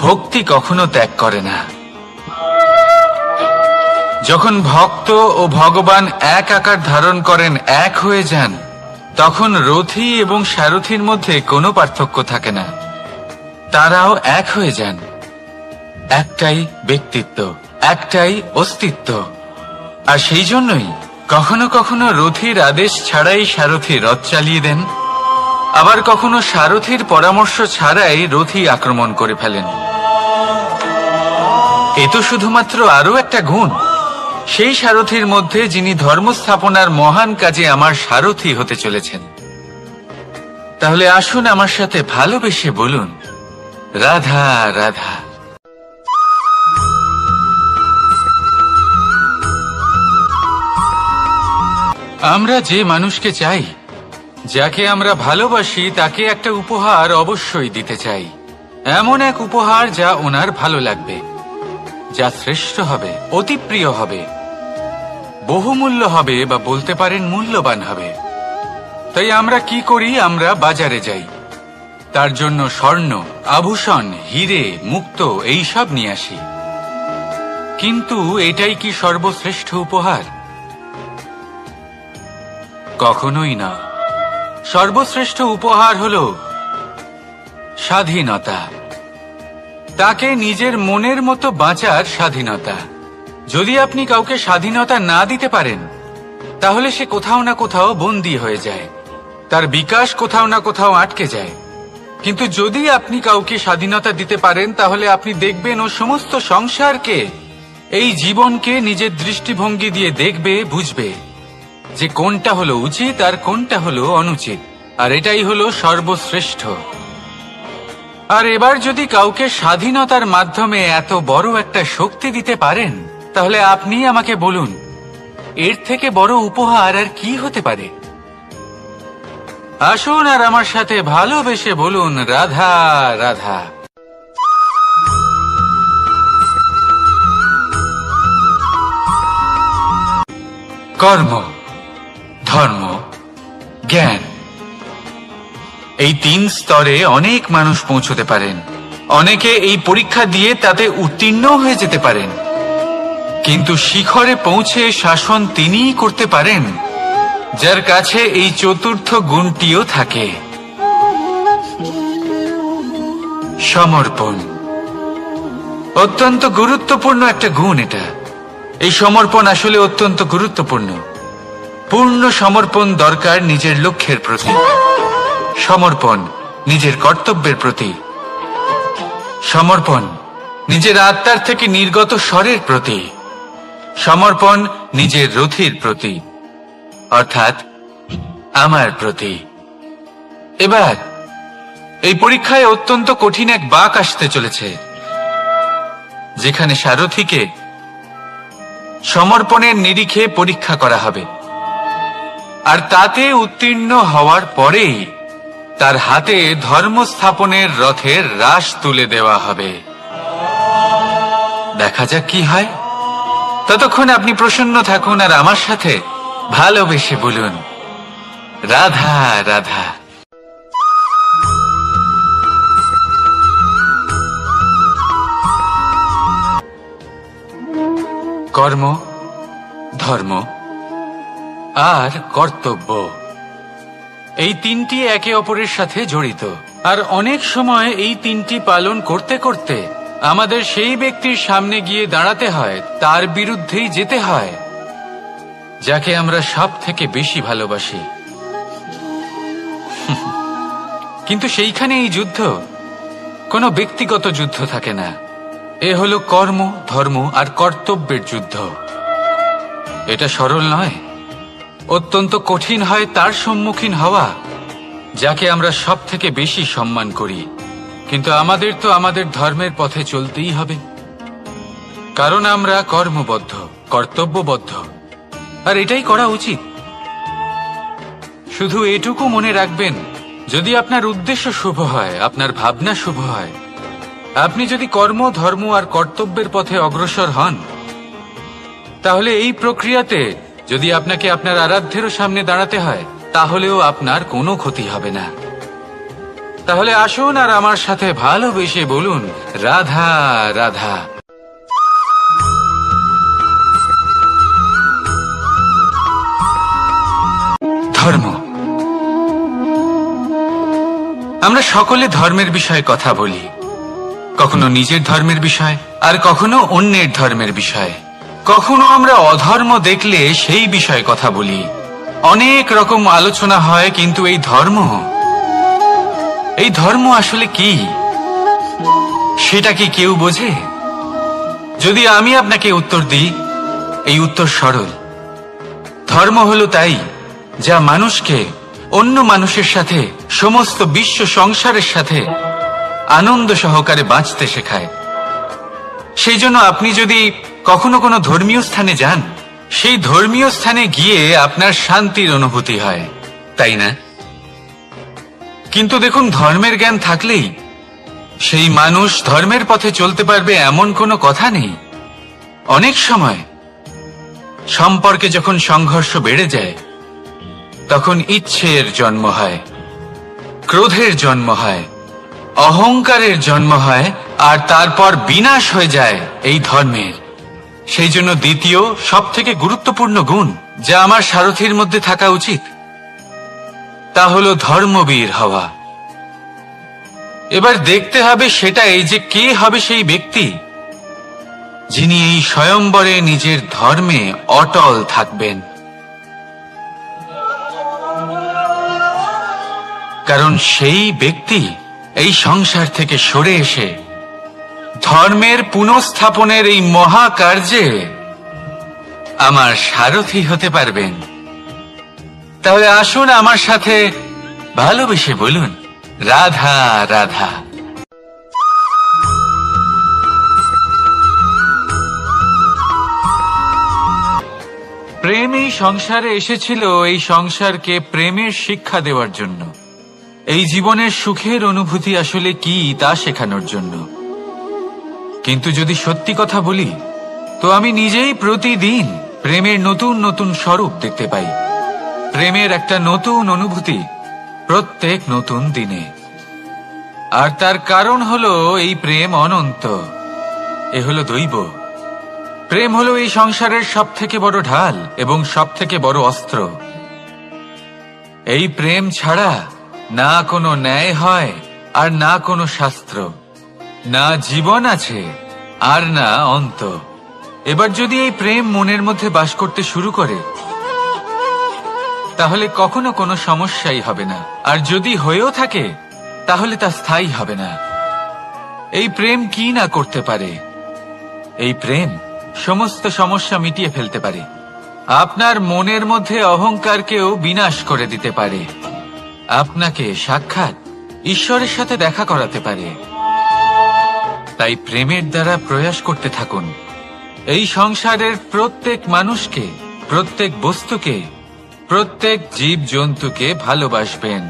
ভক্তি কখনো ত্যাগ করে না। যখন ভক্ত ও ভগবান এক আকার ধারণ করেন, এক হয়ে যান, তখন রথী এবং সারথীর মধ্যে কোনো পার্থক্য থাকে না। তারাও এক হয়ে যান। একটাই ব্যক্তিত্ব, একটাই অস্তিত্ব। আর সেই জন্যই কখনো কখনো রথীর আদেশ ছাড়াই সারথী রথ চালিয়ে দেন, আবার কখনো সারথীর পরামর্শ ছাড়াই রথী আক্রমণ করে ফেলেন। এ তো শুধুমাত্র আরও একটা গুণ সেই সারথীর মধ্যে, যিনি ধর্ম স্থাপনার মহান কাজে আমার সারথী হতে চলেছেন। তাহলে আসুন আমার সাথে ভালোবেসে বলুন, রাধা রাধা। আমরা যে মানুষকে চাই, যাকে আমরা ভালোবাসি, তাকে একটা উপহার অবশ্যই দিতে চাই। এমন এক উপহার যা ওনার ভালো লাগবে, যা শ্রেষ্ঠ হবে, অতি প্রিয় হবে, বহুমূল্য হবে, বা বলতে পারেন মূল্যবান হবে। তাই আমরা কি করি? আমরা বাজারে যাই, তার জন্য স্বর্ণ, আভূষণ, হিরে, মুক্ত এইসব নিয়ে আসি। কিন্তু এটাই কি সর্বশ্রেষ্ঠ উপহার? কখনোই না। সর্বশ্রেষ্ঠ উপহার হলো স্বাধীনতা, তাকে নিজের মনের মতো বাঁচার স্বাধীনতা। যদি আপনি কাউকে স্বাধীনতা না দিতে পারেন, তাহলে সে কোথাও না কোথাও বন্দী হয়ে যায়, তার বিকাশ কোথাও না কোথাও আটকে যায়। কিন্তু যদি আপনি কাউকে স্বাধীনতা দিতে পারেন, তাহলে আপনি দেখবেন ও সমস্ত সংসারকে, এই জীবনকে নিজের দৃষ্টিভঙ্গি দিয়ে দেখবে, বুঝবে যে কোনটা হলো উচিত আর কোনটা হলো অনুচিত। আর এটাই হলো সর্বশ্রেষ্ঠ। আর এবার যদি কাউকে স্বাধীনতার মাধ্যমে এত বড় একটা শক্তি দিতে পারেন, তাহলে আপনি আমাকে বলুন, এর থেকে বড় উপহার আর কি হতে পারে? আসুন আর আমার সাথে ভালোবেসে বলুন, রাধা রাধা। কর্ম, ধর্ম, জ্ঞান, এই তিন স্তরে অনেক মানুষ পৌঁছতে পারেন। অনেকে এই পরীক্ষা দিয়ে তাতে উত্তীর্ণ হয়ে যেতে পারেন, কিন্তু শিখরে পৌঁছে শাসন তিনিই করতে পারেন, যার কাছে এই চতুর্থ গুণটিও থাকে, সমর্পণ। অত্যন্ত গুরুত্বপূর্ণ একটা গুণ এটা। এই সমর্পণ আসলে অত্যন্ত গুরুত্বপূর্ণ। পূর্ণ সমর্পণ দরকার নিজের লক্ষ্যের প্রতি, সমর্পণ নিজের কর্তব্যের প্রতি, সমর্পণ নিজের আত্মার থেকে নির্গত স্বরের প্রতি, সমর্পণ নিজের রথীর প্রতি, অর্থাৎ আমার প্রতি। এবার এই পরীক্ষায় অত্যন্ত কঠিন এক বাঁক আসতে চলেছে, যেখানে সারথীকে সমর্পণের নিরিখে পরীক্ষা করা হবে। আর তাতে উত্তীর্ণ হওয়ার পরেই তার হাতে ধর্ম স্থাপনের রথের রাশ তুলে দেওয়া হবে। দেখা যাক কি হয়। ততক্ষণ আপনি প্রসন্ন থাকুন আর আমার সাথে ভালোবেসে বলুন, রাধা রাধা। কর্ম, ধর্ম আর কর্তব্য, এই তিনটি একে অপরের সাথে জড়িত। আর অনেক সময় এই তিনটি পালন করতে করতে আমাদের সেই ব্যক্তির সামনে গিয়ে দাঁড়াতে হয়, তার বিরুদ্ধেই যেতে হয়, যাকে আমরা সব থেকে বেশি ভালোবাসি। কিন্তু সেইখানে এই যুদ্ধ কোনো ব্যক্তিগত যুদ্ধ থাকে না, এ হলো কর্ম, ধর্ম আর কর্তব্যের যুদ্ধ। এটা সরল নয়, অত্যন্ত কঠিন হয় তার সম্মুখীন হওয়া যাকে আমরা সব থেকে বেশি সম্মান করি। কিন্তু আমাদের তো আমাদের ধর্মের পথে চলতেই হবে, কারণ আমরা কর্মবদ্ধ, কর্তব্যবদ্ধ, আর এটাই করা উচিত। শুধু এটুকু মনে রাখবেন, যদি আপনার উদ্দেশ্য শুভ হয়, আপনার ভাবনা শুভ হয়, আপনি যদি কর্ম, ধর্ম আর কর্তব্যের পথে অগ্রসর হন, তাহলে এই প্রক্রিয়াতে যদি আপনাকে আপনার আরাধ্যেরও সামনে দাঁড়াতে হয়, তাহলেও আপনার কোনো ক্ষতি হবে না। তাহলে আসুন আর আমার সাথে ভালোবেসে বলুন, রাধা রাধা। ধর্ম। আমরা সকলে ধর্মের বিষয়ে কথা বলি, কখনো নিজের ধর্মের বিষয়, আর কখনো অন্যের ধর্মের বিষয়। কখনো আমরা অধর্ম দেখলে সেই বিষয়ে কথা বলি। অনেক রকম আলোচনা হয়, কিন্তু এই ধর্ম আসলে কি, সেটা কি কেউ বোঝে? যদি আমি আপনাকে উত্তর দিই, এই উত্তর সরল। ধর্ম হলো তাই যা মানুষকে অন্য মানুষের সাথে, সমস্ত বিশ্ব সংসারের সাথে আনন্দ সহকারে বাঁচতে শেখায়। সেই জন্য আপনি যদি কখনো কোনো ধর্মীয় স্থানে যান, সেই ধর্মীয় স্থানে গিয়ে আপনার শান্তির অনুভূতি হয়, তাই না? কিন্তু দেখুন, ধর্মের জ্ঞান থাকলেই সেই মানুষ ধর্মের পথে চলতে পারবে এমন কোনো কথা নেই। অনেক সময় সম্পর্কে যখন সংঘর্ষ বেড়ে যায়, তখন ইচ্ছের জন্ম হয়, ক্রোধের জন্ম হয়, অহংকারের জন্ম হয়, আর তারপর বিনাশ হয়ে যায় এই ধর্মের। সেই জন্য দ্বিতীয় সব থেকে গুরুত্বপূর্ণ গুণ যা আমার সারথীর মধ্যে থাকা উচিত, তা হলো ধর্মবীর হওয়া। এবার দেখতে হবে সেটা এই যে কে হবে সেই ব্যক্তি যিনি এই স্বয়ম্বরে নিজের ধর্মে অটল থাকবেন। কারণ সেই ব্যক্তি এই সংসার থেকে সরে এসে ধর্মের পুনঃস্থাপনের এই মহাকার্যে আমার সারথি হতে পারবেন। তাহলে আসুন আমার সাথে ভালোবেসে বলুন, রাধা রাধা। প্রেম এই সংসারে এসেছিল এই সংসারকে প্রেমের শিক্ষা দেওয়ার জন্য, এই জীবনের সুখের অনুভূতি আসলে কি তা শেখানোর জন্য। কিন্তু যদি সত্যি কথা বলি, তো আমি নিজেই প্রতিদিন প্রেমের নতুন নতুন স্বরূপ দেখতে পাই, প্রেমের একটা নতুন অনুভূতি প্রত্যেক নতুন দিনে। আর তার কারণ হলো এই প্রেম অনন্ত, এ হলো দৈব। প্রেম হলো এই সংসারের সব থেকে বড় ঢাল এবং সব থেকে বড় অস্ত্র। এই প্রেম ছাড়া না কোনো ন্যায় হয়, আর না কোনো শাস্ত্র, না জীবন আছে, আর না অন্ত। এবার যদি এই প্রেম মনের মধ্যে বাস করতে শুরু করে, তাহলে কখনো কোনো সমস্যাই হবে না, আর যদি হয়েও থাকে তাহলে তা স্থায়ী হবে না। এই প্রেম কি না করতে পারে? এই প্রেম সমস্ত সমস্যা মিটিয়ে ফেলতে পারে, আপনার মনের মধ্যে অহংকারকেও বিনাশ করে দিতে পারে, আপনাকে সাক্ষাৎ ঈশ্বরের সাথে দেখা করাতে পারে। তাই প্রেমের দ্বারা প্রয়াস করতে থাকুন, এই সংসারের প্রত্যেক মানুষকে, প্রত্যেক বস্তুকে, প্রত্যেক জীব জন্তুকে ভালোবাসবেন।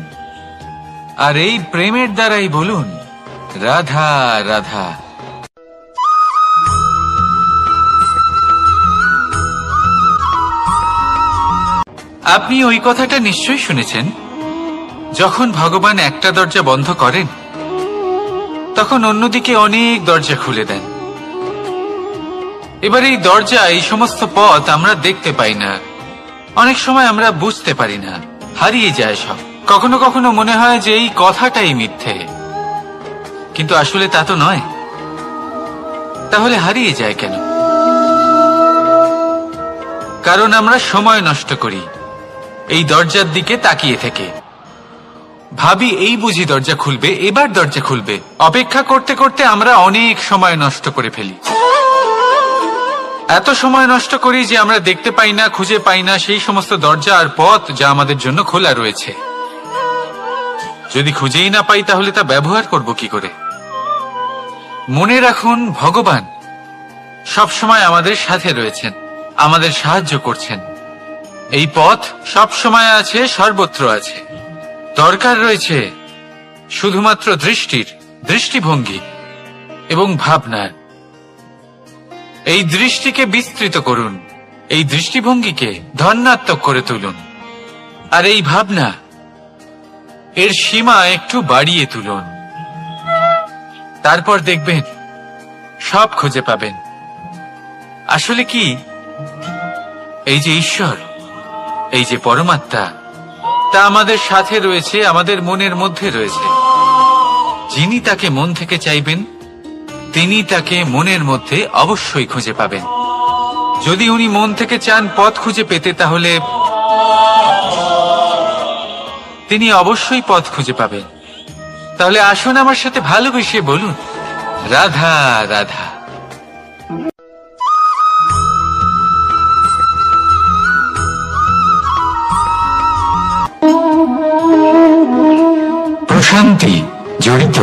আর এই প্রেমের দ্বারাই বলুন, রাধা রাধা। আপনি ওই কথাটা নিশ্চয়ই শুনেছেন, যখন ভগবান একটা দরজা বন্ধ করেন, তখন অন্যদিকে অনেক দরজা খুলে দেন। এবার এই দরজা, এই সমস্ত পথ আমরা দেখতে পাই না, অনেক সময় আমরা বুঝতে পারি না, হারিয়ে যায় সব। কখনো কখনো মনে হয় যে এই কথাটাই মিথ্যে, কিন্তু আসলে তা তো নয়। তাহলে হারিয়ে যায় কেন? কারণ আমরা সময় নষ্ট করি এই দরজার দিকে তাকিয়ে থেকে। ভাবি এই বুঝি দরজা খুলবে, এবার দরজা খুলবে। অপেক্ষা করতে করতে আমরা অনেক সময় নষ্ট করে ফেলি। এত সময় নষ্ট করি যে আমরা দেখতে পাই না, খুঁজে পাই না সেই সমস্ত দরজা আর পথ যা আমাদের জন্য খোলা রয়েছে। যদি খুঁজেই না পাই তাহলে তা ব্যবহার করব কি করে? মনে রাখুন, ভগবান সব সময় আমাদের সাথে রয়েছেন, আমাদের সাহায্য করছেন। এই পথ সব সময় আছে, সর্বত্র আছে। দরকার রয়েছে শুধুমাত্র দৃষ্টির, দৃষ্টিভঙ্গি এবং ভাবনার। এই দৃষ্টিকে বিস্তৃত করুন, এই দৃষ্টিভঙ্গিকে ধন্যাত্মক করে তুলুন, আর এই ভাবনা এর সীমা একটু বাড়িয়ে তুলুন। তারপর দেখবেন সব খুঁজে পাবেন। আসলে কি, এই যে ঈশ্বর, এই যে পরমাত্মা, তা আমাদের সাথে রয়েছে, আমাদের মনের মধ্যে রয়েছে। যিনি তাকে মন থেকে চাইবেন তিনি তাকে মনের মধ্যে অবশ্যই খুঁজে পাবেন। যদি উনি মন থেকে চান পথ খুঁজে পেতে, তাহলে তিনি অবশ্যই পথ খুঁজে পাবেন। তাহলে আসুন আমার সাথে ভালোবেসে বলুন, রাধা রাধা। প্রশান্তি জড়িত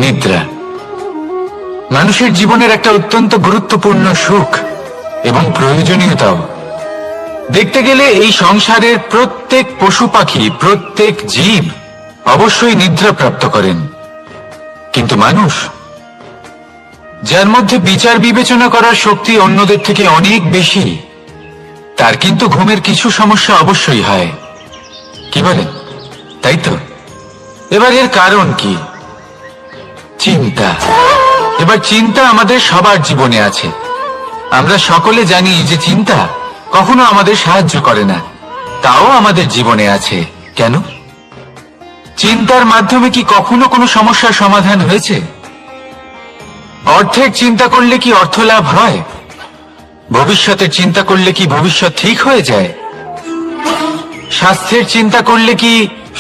নিদ্রা মানুষের জীবনের একটা অত্যন্ত গুরুত্বপূর্ণ সুখ এবং প্রয়োজনীয়তাও। দেখতে গেলে এই সংসারের প্রত্যেক পশু পাখি, প্রত্যেক জীব অবশ্যই নিদ্রা প্রাপ্ত করেন, কিন্তু মানুষ, যার মধ্যে বিচার বিবেচনা করার শক্তি অন্যদের থেকে অনেক বেশি, তার কিন্তু ঘুমের কিছু সমস্যা অবশ্যই হয়। কি বলেন? তাই তো। এবার এর কারণ কি? চিন্তা। এবার চিন্তা আমাদের সবার জীবনে আছে। আমরা সকলে জানি যে চিন্তা কখনো আমাদের সাহায্য করে না, তাও আমাদের জীবনে আছে। কেন? চিন্তার মাধ্যমে কি কখনো কোনো সমস্যার সমাধান হয়েছে? অর্থের চিন্তা করলে কি অর্থ লাভ হয়? ভবিষ্যতের চিন্তা করলে কি ভবিষ্যৎ ঠিক হয়ে যায়? স্বাস্থ্যের চিন্তা করলে কি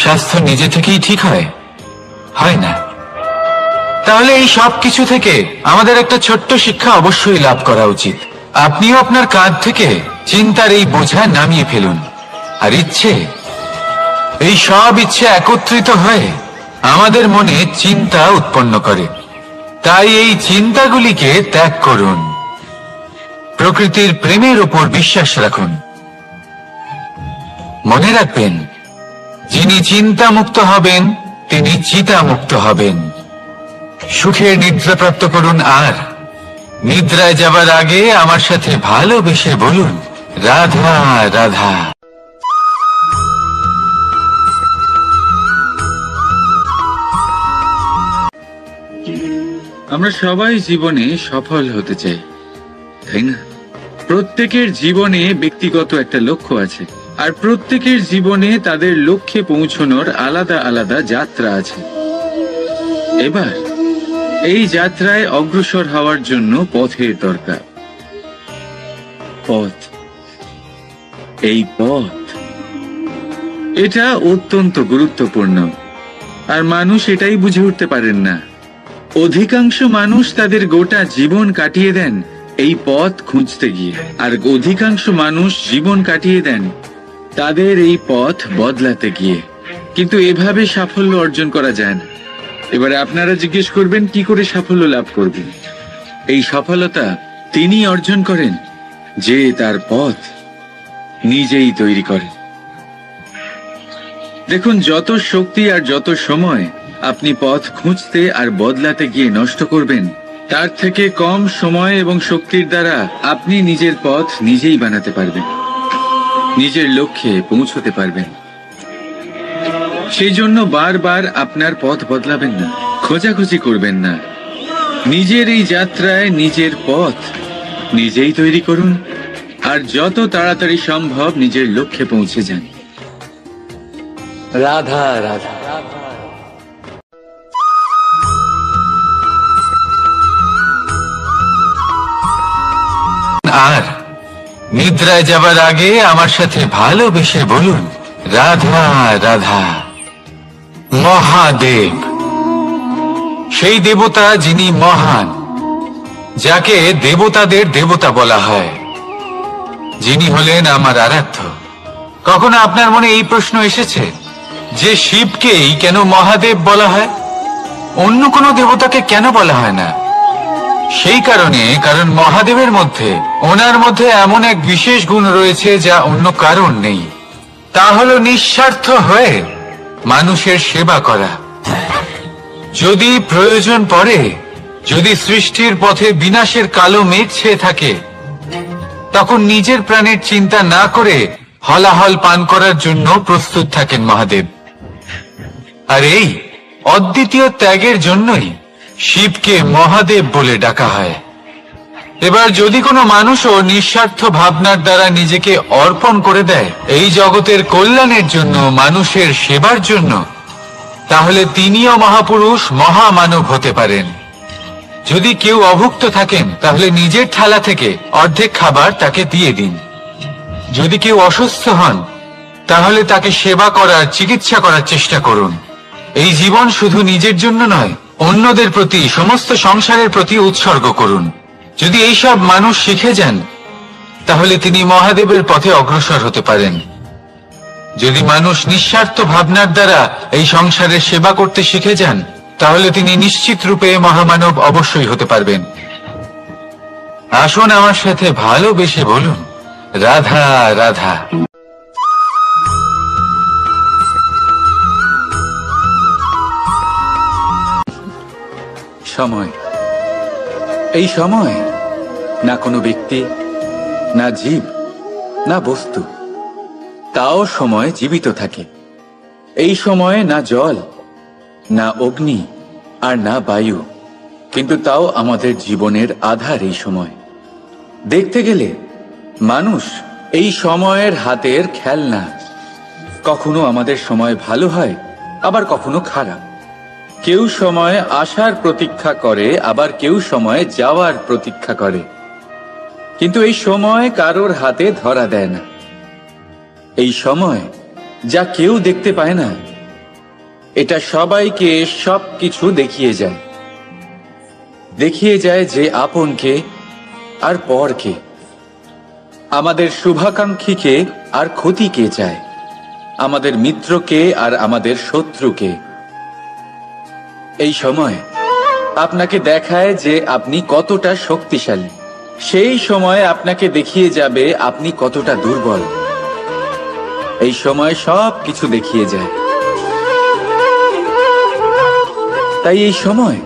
স্বাস্থ্য নিজে থেকেই ঠিক হয়? হয় না। তাহলে এই সব কিছু থেকে আমাদের একটা ছোট্ট শিক্ষা অবশ্যই লাভ করা উচিত। আপনিও আপনার কাঁধ থেকে চিন্তার এই বোঝা নামিয়ে ফেলুন। আর ইচ্ছে, এই সব ইচ্ছে একত্রিত হয়ে আমাদের মনে চিন্তা উৎপন্ন করে। তাই এই চিন্তাগুলিকে ত্যাগ করুন। প্রকৃতির প্রেমের উপর বিশ্বাস রাখুন। মনে রাখবেন, যিনি চিন্তা মুক্ত হবেন তিনি চিতা মুক্ত হবেন। সুখের নিদ্রা প্রাপ্ত করুন, আর নিদ্রায় যাবার আগে আমার সাথে ভালোবেসে বলুন, রাধা রাধা। আমরা সবাই জীবনে সফল হতে চাই, তাই না? প্রত্যেকের জীবনে ব্যক্তিগত একটা লক্ষ্য আছে, আর প্রত্যেকের জীবনে তাদের লক্ষ্যে পৌঁছানোর আলাদা আলাদা যাত্রা আছে। এবার এই যাত্রায় অগ্রসর হওয়ার জন্য পথের দরকার। পথ, এই পথ, এটা অত্যন্ত গুরুত্বপূর্ণ, আর মানুষ এটাই বুঝে উঠতে পারেন না। অধিকাংশ মানুষ তাদের গোটা জীবন কাটিয়ে দেন এই পথ খুঁজতে গিয়ে, আর অধিকাংশ মানুষ জীবন কাটিয়ে দেন তাদের এই পথ বদলাতে গিয়ে। কিন্তু এভাবে সাফল্য অর্জন করা যায় না। এবারে আপনারা জিজ্ঞেস করবেন, কি করে সাফল্য লাভ করবেন? এই সফলতা তিনি অর্জন করেন যে তার পথ নিজেই তৈরি করেন। দেখুন, যত শক্তি আর যত সময় আপনি পথ খুঁজতে আর বদলাতে গিয়ে নষ্ট করবেন, তার থেকে কম সময় এবং শক্তির দ্বারা আপনি নিজের পথ নিজেই বানাতে পারবেন, নিজের লক্ষ্যে পৌঁছতে পারবেন। সেই জন্য বারবার আপনার পথ বদলাবেন না, খোঁজাখুঁজি করবেন না। নিজের এই যাত্রায় নিজের পথ নিজেই তৈরি করুন, আর যত তাড়াতাড়ি সম্ভব নিজের লক্ষ্যে পৌঁছে যান। রাধা রাধা। আর নিদ্রায় যাবার আগে আমার সাথে ভালোবেসে বলুন, রাধা রাধা। মহাদেব, সেই দেবতা যিনি মহান, যাকে দেবতাদের দেবতা বলা হয়, যিনি হলেন আমার আরাধ্য। কখনো আপনার মনে এই প্রশ্ন এসেছে যে শিবকেই কেন মহাদেব বলা হয়, অন্য কোনো দেবতাকে কেন বলা হয় না? সেই কারণ মহাদেবের মধ্যে, ওনার মধ্যে এমন এক বিশেষ গুণ রয়েছে যা অন্য কারণ নেই। তা হলো নিঃস্বার্থ হয়ে মানুষের সেবা করা। যদি প্রয়োজন পড়ে, যদি সৃষ্টির পথে বিনাশের কালো মেঘ ছেয়ে থাকে, তখন নিজের প্রাণের চিন্তা না করে হলাহল পান করার জন্য প্রস্তুত থাকেন মহাদেব। আর এই অদ্বিতীয় ত্যাগের জন্যই শিবকে মহাদেব বলে ডাকা হয়। এবার যদি কোনো মানুষও নিঃস্বার্থ ভাবনার দ্বারা নিজেকে অর্পণ করে দেয় এই জগতের কল্যাণের জন্য, মানুষের সেবার জন্য, তাহলে তিনিও মহাপুরুষ, মহামানব হতে পারেন। যদি কেউ অভুক্ত থাকেন, তাহলে নিজের থালা থেকে অর্ধেক খাবার তাকে দিয়ে দিন। যদি কেউ অসুস্থ হন, তাহলে তাকে সেবা করার, চিকিৎসা করার চেষ্টা করুন। এই জীবন শুধু নিজের জন্য নয়, অন্যদের প্রতি, সমস্ত সংসারের প্রতি উৎসর্গ করুন। যদি এইসব মানুষ শিখে যান, তাহলে তিনি মহাদেবের পথে অগ্রসর হতে পারেন। যদি মানুষ নিঃস্বার্থ ভাবনার দ্বারা এই সংসারের সেবা করতে শিখে যান, তাহলে তিনি নিশ্চিত রূপে মহামানব অবশ্যই হতে পারবেন। আসুন আমার সাথে ভালোবেসে বলুন, রাধা রাধা। সময়, এই সময় না কোনো ব্যক্তি, না জীব, না বস্তু, তাও সময় জীবিত থাকে। এই সময়ে না জল, না অগ্নি, আর না বায়ু, কিন্তু তাও আমাদের জীবনের আধার। এই সময় দেখতে গেলে মানুষ এই সময়ের হাতের খেলনা। কখনো আমাদের সময় ভালো হয়, আবার কখনো খারাপ। কেউ সময় আসার প্রতীক্ষা করে, আবার কেউ সময় যাওয়ার প্রতীক্ষা করে, কিন্তু এই সময় কারোর হাতে ধরা দেয় না। এই সময় যা কেউ দেখতে পায় না, এটা সবাইকে সবকিছু দেখিয়ে যায়। দেখিয়ে যায় যে আপনকে আর পরকে, আমাদের শুভাকাঙ্ক্ষীকে আর ক্ষতিকে চায়, আমাদের মিত্রকে আর আমাদের শত্রুকে। এই সময় আপনাকে দেখায় যে আপনি কতটা শক্তিশালী, সেই সময় আপনাকে দেখিয়ে যাবে আপনি কতটা দুর্বল। এই সময় সব কিছু দেখিয়ে যায়। তাই এই সময়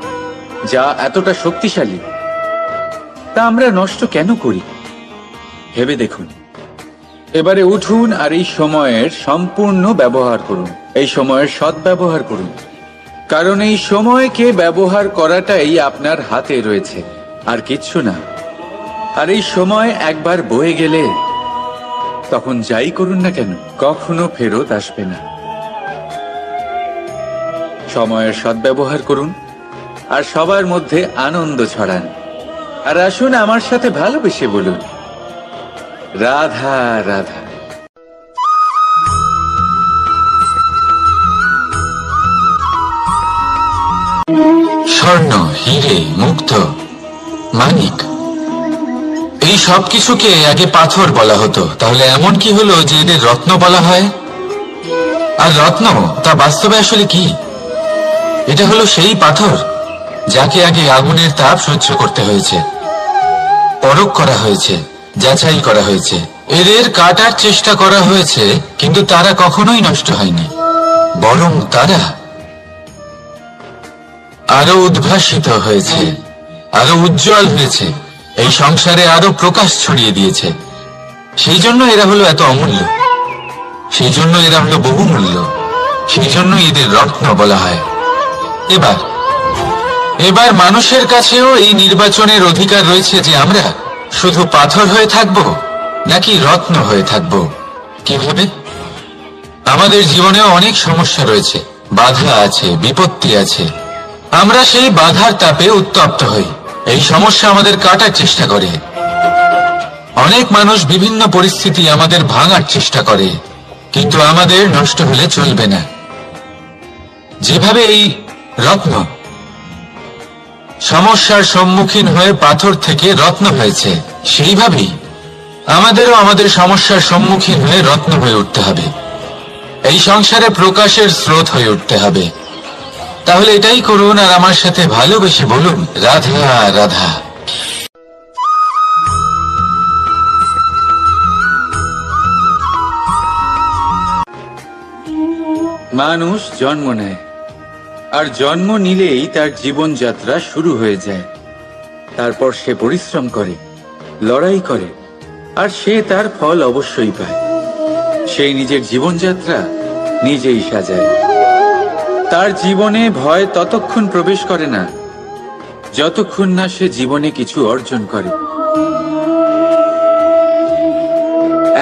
যা এতটা শক্তিশালী, তা আমরা নষ্ট কেন করি? ভেবে দেখুন। এবারে উঠুন আর এই সময়ের সম্পূর্ণ ব্যবহার করুন, এই সময়ের সদ্ব্যবহার করুন। কারণ এই সময়কে ব্যবহার করাটাই আপনার হাতে রয়েছে, আর কিচ্ছু না। আর এই সময় একবার বয়ে গেলে, তখন যাই করুন না কেন, কখনো ফেরত আসবে না। সময়ের সদ্ব্যবহার করুন আর সবার মধ্যে আনন্দ ছড়ান। আর আসুন আমার সাথে ভালোবেসে বলুন, রাধা রাধা। স্বর্ণ, হিরে, মুক্ত, মানিক, এই সব কিছুকে আগে পাথর বলা হতো। তাহলে এমন কি হলো যে এদের রত্ন বলা হয়? আর রত্ন তা বাস্তবে আসলে কি? এটা হলো সেই পাথর যাকে আগে আগুনের তাপ সহ্য করতে হয়েছে, পরখ করা হয়েছে, যাচাই করা হয়েছে, এদের কাটার চেষ্টা করা হয়েছে, কিন্তু তারা কখনোই নষ্ট হয়নি, বরং তারা আরো উদ্ভাসিত হয়েছে, আরো উজ্জ্বল হয়েছে, এই সংসারে আরো প্রকাশ ছড়িয়ে দিয়েছে। সেই জন্য এরা হলো এত অমূল্য, সেই জন্য এরা হলো বহুমূল্য, সেই জন্য এদের রত্ন বলা হয়। এবার মানুষের কাছেও এই নির্বাচনের অধিকার রয়েছে যে আমরা শুধু পাথর হয়ে থাকব নাকি রত্ন হয়ে থাকব। কিভাবে? আমাদের জীবনেও অনেক সমস্যা রয়েছে, বাধা আছে, বিপত্তি আছে। আমরা সেই বাধার তাপে উত্তপ্ত হই, এই সমস্যা আমাদের কাটার চেষ্টা করে। অনেক মানুষ বিভিন্ন পরিস্থিতি আমাদের ভাঙার চেষ্টা করে, কিন্তু আমাদের নষ্ট হলে চলবে না। যেভাবে এই রত্ন সমস্যার সম্মুখীন হয়ে পাথর থেকে রত্ন হয়েছে, সেইভাবেই আমাদেরও আমাদের সমস্যার সম্মুখীন হয়ে রত্ন হয়ে উঠতে হবে। এই সংসারে প্রকাশের স্রোত হয়ে উঠতে হবে। তাহলে এটাই করুন আর আমার সাথে ভালোবেসে বলুন, রাধা রাধা। মানুষ জন্ম নেয়, আর জন্ম নিলেই তার জীবনযাত্রা শুরু হয়ে যায়। তারপর সে পরিশ্রম করে, লড়াই করে, আর সে তার ফল অবশ্যই পায়। সেই নিজের জীবনযাত্রা নিজেই সাজায়। তার জীবনে ভয় ততক্ষণ প্রবেশ করে না যতক্ষণ না সে জীবনে কিছু অর্জন করে।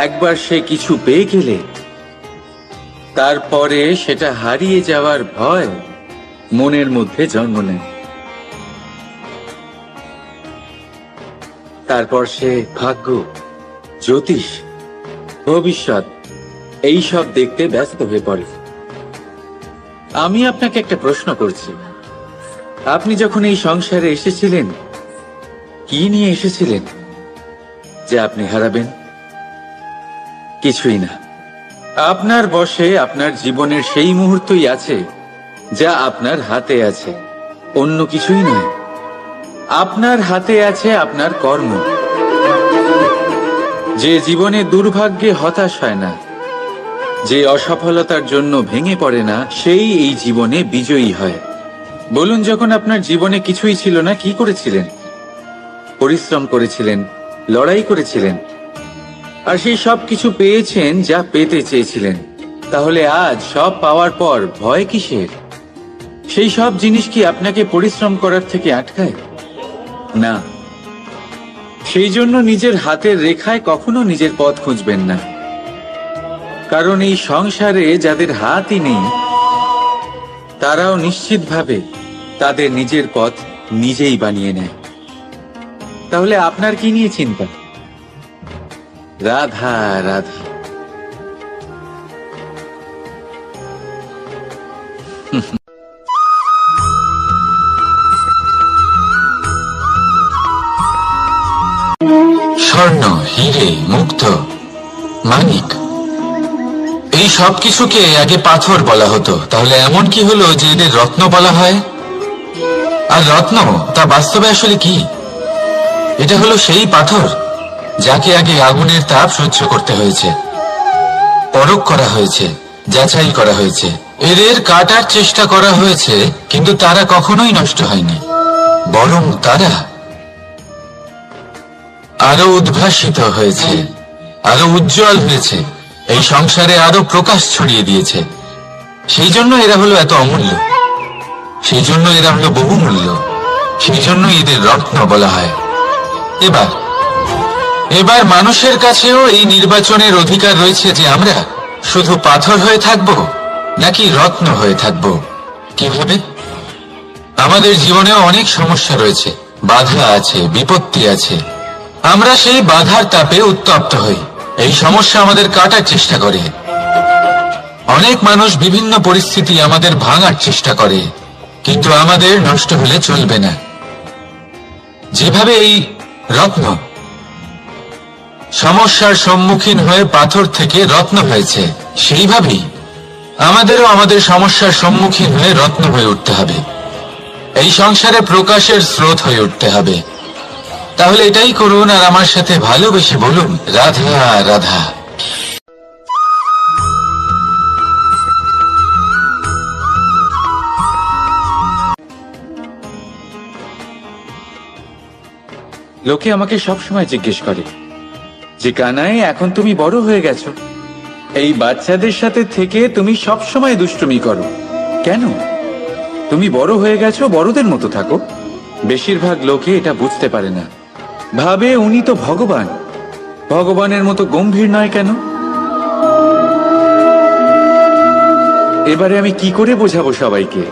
একবার সে কিছু পেয়ে গেলে তারপরে সেটা হারিয়ে যাওয়ার ভয় মনের মধ্যে জন্ম নেয়। তারপর সে ভাগ্য, জ্যোতিষ, ভবিষ্যৎ এই সব দেখতে ব্যস্ত হয়ে পড়ে। আমি আপনাকে একটা প্রশ্ন করছি, আপনি যখন এই সংসারে এসেছিলেন কি নিয়ে এসেছিলেন যে আপনি হারাবেন? কিছুই না। আপনার বশে আপনার জীবনের সেই মুহূর্তই আছে যা আপনার হাতে আছে, অন্য কিছুই নয়। আপনার হাতে আছে আপনার কর্ম। যে জীবনে দুর্ভাগ্যে হতাশ হয় না, যে অসফলতার জন্য ভেঙে পড়ে না, সেই এই জীবনে বিজয়ী হয়। বলুন, যখন আপনার জীবনে কিছুই ছিল না, কি করেছিলেন? পরিশ্রম করেছিলেন, লড়াই করেছিলেন, আর সেই সব কিছু পেয়েছেন যা পেতে চেয়েছিলেন। তাহলে আজ সব পাওয়ার পর ভয় কিসের? সেই সব জিনিস কি আপনাকে পরিশ্রম করার থেকে আটকায়? না। সেই জন্য নিজের হাতের রেখায় কখনো নিজের পথ খুঁজবেন না, কারণ এই সংসারে যাদের হাতই নেই তারাও নিশ্চিতভাবে তাদের নিজের পথ নিজেই বানিয়ে নেয়। তাহলে আপনার কি নিয়ে চিন্তা? রাধা রাধা। স্বর্ণ, হিরে, মুক্ত, মানিক, এই সব কিছুকে আগে পাথর বলা হতো। তাহলে এমন কি হলো যে এদের রত্ন বলা হয়? আর রত্ন তা বাস্তবে আসলে কি? এটা হলো সেই পাথর যাকে আগে আগুনের তাপ সহ্য করতে হয়েছে, পরখ করা হয়েছে, যাচাই করা হয়েছে, এদের কাটার চেষ্টা করা হয়েছে, কিন্তু তারা কখনোই নষ্ট হয়নি, বরং তারা আরো উদ্ভাসিত হয়েছে, আরো উজ্জ্বল হয়েছে, এই সংসারে আরো প্রকাশ ছড়িয়ে দিয়েছে। সেই জন্য এরা হলো এত অমূল্য, সেই জন্য এরা হলো বহুমূল্য, সেই জন্য এদের রত্ন বলা হয়। এবার মানুষের কাছেও এই নির্বাচনের অধিকার রয়েছে যে আমরা শুধু পাথর হয়ে থাকব নাকি রত্ন হয়ে থাকব। কিভাবে? আমাদের জীবনেও অনেক সমস্যা রয়েছে, বাধা আছে, বিপত্তি আছে। আমরা সেই বাধার তাপে উত্তপ্ত হই, এই সমস্যা আমাদের কাটার চেষ্টা করে। অনেক মানুষ বিভিন্ন পরিস্থিতি আমাদের ভাঙার চেষ্টা করে, কিন্তু আমাদের নষ্ট হলে চলবে না। যেভাবে এই রত্ন সমস্যার সম্মুখীন হয়ে পাথর থেকে রত্ন হয়েছে, সেইভাবেই আমাদেরও আমাদের সমস্যার সম্মুখীন হয়ে রত্ন হয়ে উঠতে হবে। এই সংসারে প্রকাশের স্রোত হয়ে উঠতে হবে। তাহলে এটাই করুন আর আমার সাথে ভালোবেসে বলুন, রাধা রাধা। লোকে আমাকে সবসময় জিজ্ঞেস করে যে কানাই, এখন তুমি বড় হয়ে গেছো, এই বাচ্চাদের সাথে থেকে তুমি সবসময় দুষ্টুমি করো কেন? তুমি বড় হয়ে গেছো, বড়দের মতো থাকো। বেশিরভাগ লোকে এটা বুঝতে পারে না, ভাবে উনি তো ভগবান, ভগবানের মতো গম্ভীর নয় কেন? এবারে আমি কি করে বোঝাবো সবাইকে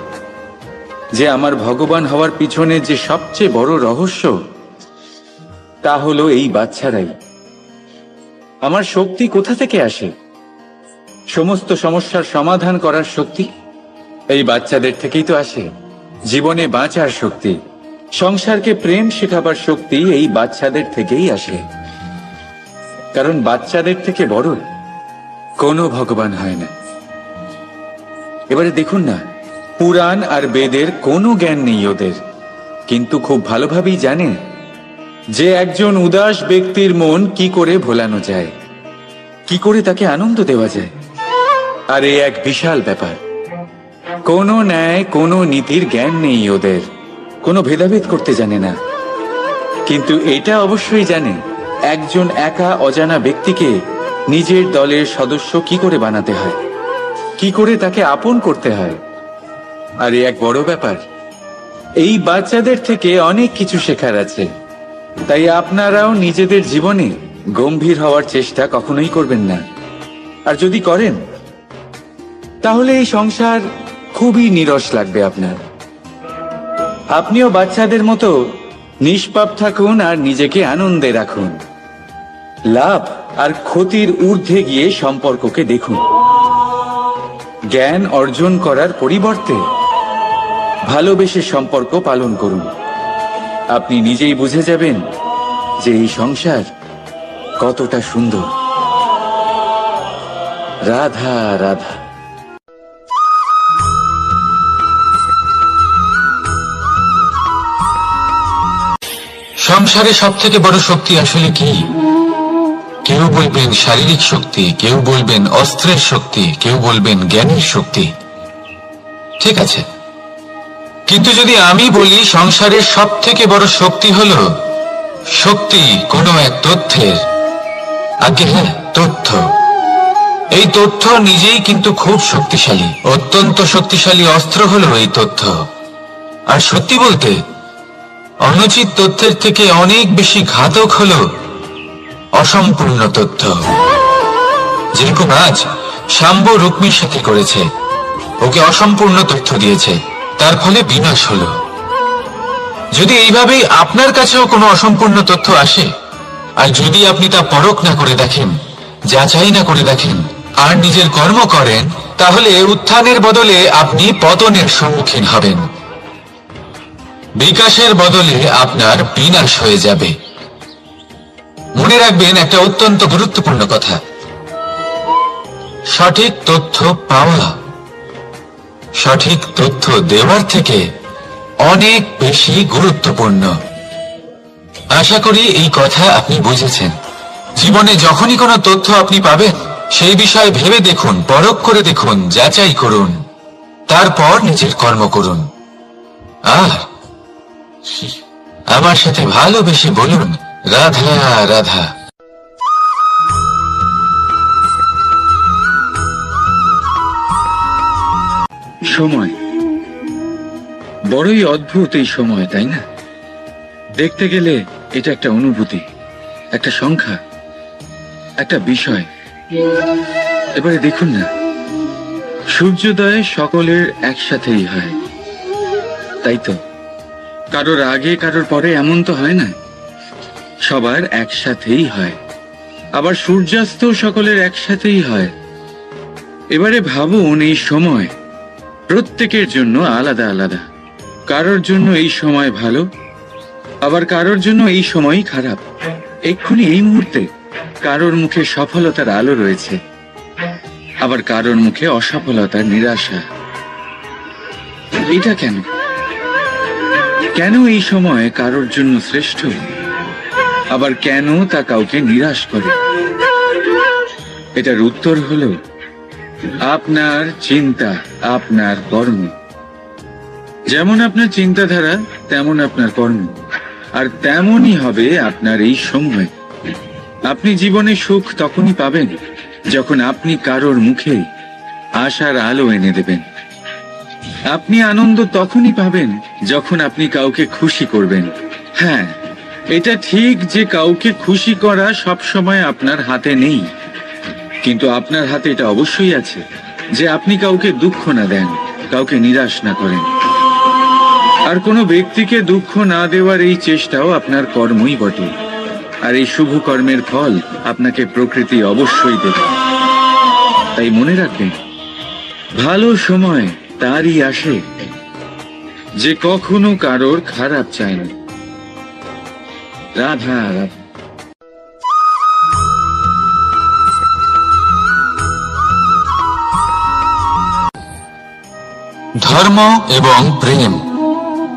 যে আমার ভগবান হওয়ার পিছনে যে সবচেয়ে বড় রহস্য তা হলো এই বাচ্চারাই। আমার শক্তি কোথা থেকে আসে? সমস্ত সমস্যার সমাধান করার শক্তি এই বাচ্চাদের থেকেই তো আসে জীবনে বাঁচার শক্তি। সংসারকে প্রেম শেখাবার শক্তি এই বাচ্চাদের থেকেই আসে। কারণ বাচ্চাদের থেকে বড় কোনো ভগবান হয় না। এবারে দেখুন না, পুরাণ আর বেদের কোনো জ্ঞান নেই ওদের, কিন্তু খুব ভালোভাবেই জানে যে একজন উদাস ব্যক্তির মন কি করে ভোলানো যায়, কি করে তাকে আনন্দ দেওয়া যায়। আর এ এক বিশাল ব্যাপার। কোনো ন্যায় কোনো নীতির জ্ঞান নেই ওদের, কোনো ভেদাভেদ করতে জানে না। কিন্তু এটা অবশ্যই জানে একজন একা অজানা ব্যক্তিকে নিজের দলের সদস্য কি করে বানাতে হয়, কি করে তাকে আপন করতে হয়। আর এ এক বড় ব্যাপার। এই বাচ্চাদের থেকে অনেক কিছু শেখার আছে। তাই আপনারাও নিজেদের জীবনে গম্ভীর হওয়ার চেষ্টা কখনোই করবেন না। আর যদি করেন তাহলে এই সংসার খুবই নিরস লাগবে আপনার। আপনিও বাচ্চাদের মতো নিষ্পাপ থাকুন আর নিজেকে আনন্দে রাখুন। লাভ আর ক্ষতির ঊর্ধ্বে গিয়ে সম্পর্ককে দেখুন। জ্ঞান অর্জন করার পরিবর্তে ভালোবেসে সম্পর্ক পালন করুন। আপনি নিজেই বুঝে যাবেন যে এই সংসার কতটা সুন্দর। রাধা রাধা। সংসারে সব থেকে বড় শক্তি আসলে কি? কেউ বলবেন শারীরিক শক্তি, কেউ বলবেন অস্ত্রের শক্তি, কেউ বলবেন জ্ঞানের শক্তি। ঠিক আছে, কিন্তু যদি আমি বলি সংসারের সব থেকে বড় শক্তি হলো শক্তি কোনো এক তথ্যের, আগে হ্যাঁ, তথ্য। এই তথ্য নিজেই কিন্তু খুব শক্তিশালী, অত্যন্ত শক্তিশালী অস্ত্র হলো এই তথ্য। আর সত্যি বলতে অনুচিত তথ্যের থেকে অনেক বেশি ঘাতক হলো অসম্পূর্ণ তথ্য। যেরকম আজ শাম্ব রুক্মির সাথে করেছে, ওকে অসম্পূর্ণ তথ্য দিয়েছে, তার ফলে বিনাশ হলো। যদি এইভাবেই আপনার কাছেও কোনো অসম্পূর্ণ তথ্য আসে, আর যদি আপনি তা পরখ না করে দেখেন, যাচাই না করে দেখেন, আর নিজের কর্ম করেন, তাহলে উত্থানের বদলে আপনি পতনের সম্মুখীন হবেন। বিকাশের বদলে আপনার বিনাশ হয়ে যাবে। মনে রাখবেন একটা অত্যন্ত গুরুত্বপূর্ণ কথা, সঠিক তথ্য পাওয়া সঠিক তথ্য দেওয়ার থেকে অনেক বেশি গুরুত্বপূর্ণ। আশা করি এই কথা আপনি বুঝেছেন। জীবনে যখনই কোনো তথ্য আপনি পাবেন, সেই বিষয়ে ভেবে দেখুন, পরখ করে দেখুন, যাচাই করুন, তারপর নিজের কর্ম করুন। আর আমার সাথে ভালোবেসে বলুন, রাধা রাধা। সময় বড়ই অদ্ভুত। এই সময়, তাই না? দেখতে গেলে এটা একটা অনুভূতি, একটা সংখ্যা, একটা বিষয়। এবারে দেখুন না, সূর্যোদয় সকলের একসাথেই হয়, তাই তো? কারোর আগে কারোর পরে এমন তো হয় না, সবার একসাথেই হয়। আবার সূর্যাস্ত সকলের একসাথেই হয়। এবারে ভাবুন, এই সময় প্রত্যেকের জন্য আলাদা আলাদা। কারোর জন্য এই সময় ভালো, আবার কারোর জন্য এই সময়ই খারাপ। এক্ষুনি এই মুহূর্তে কারোর মুখে সফলতার আলো রয়েছে, আবার কারোর মুখে অসফলতার নিরাশা। এটা কেন? কেন এই সময় কারোর জন্য শ্রেষ্ঠ, আবার কেন তা কাউকে নিরাশ করে? এটার উত্তর হলো আপনার চিন্তা, আপনার কর্ম। যেমন আপনার চিন্তাধারা, তেমন আপনার কর্ম, আর তেমনই হবে আপনার এই সময়। আপনি জীবনে সুখ তখনই পাবেন যখন আপনি কারোর মুখে আশার আলো এনে দেবেন। আপনি আনন্দ তখনই পাবেন যখন আপনি কাউকে খুশি করবেন। হ্যাঁ, এটা ঠিক যে কাউকে খুশি করা সব সময় আপনার হাতে নেই, কিন্তু আপনার হাতে এটা অবশ্যই আছে যে আপনি কাউকে দুঃখ না দেন, কাউকে নিরাশ না করেন। আর কোনো ব্যক্তিকে দুঃখ না দেওয়ার এই চেষ্টাও আপনার কর্মই বটে। আর এই শুভ কর্মের ফল আপনাকে প্রকৃতি অবশ্যই দেবে। তাই মনে রাখবেন, ভালো সময় তারই আসে যে কখনো কারোর খারাপ চায় না। রাধা রাধা। ধর্ম এবং প্রেম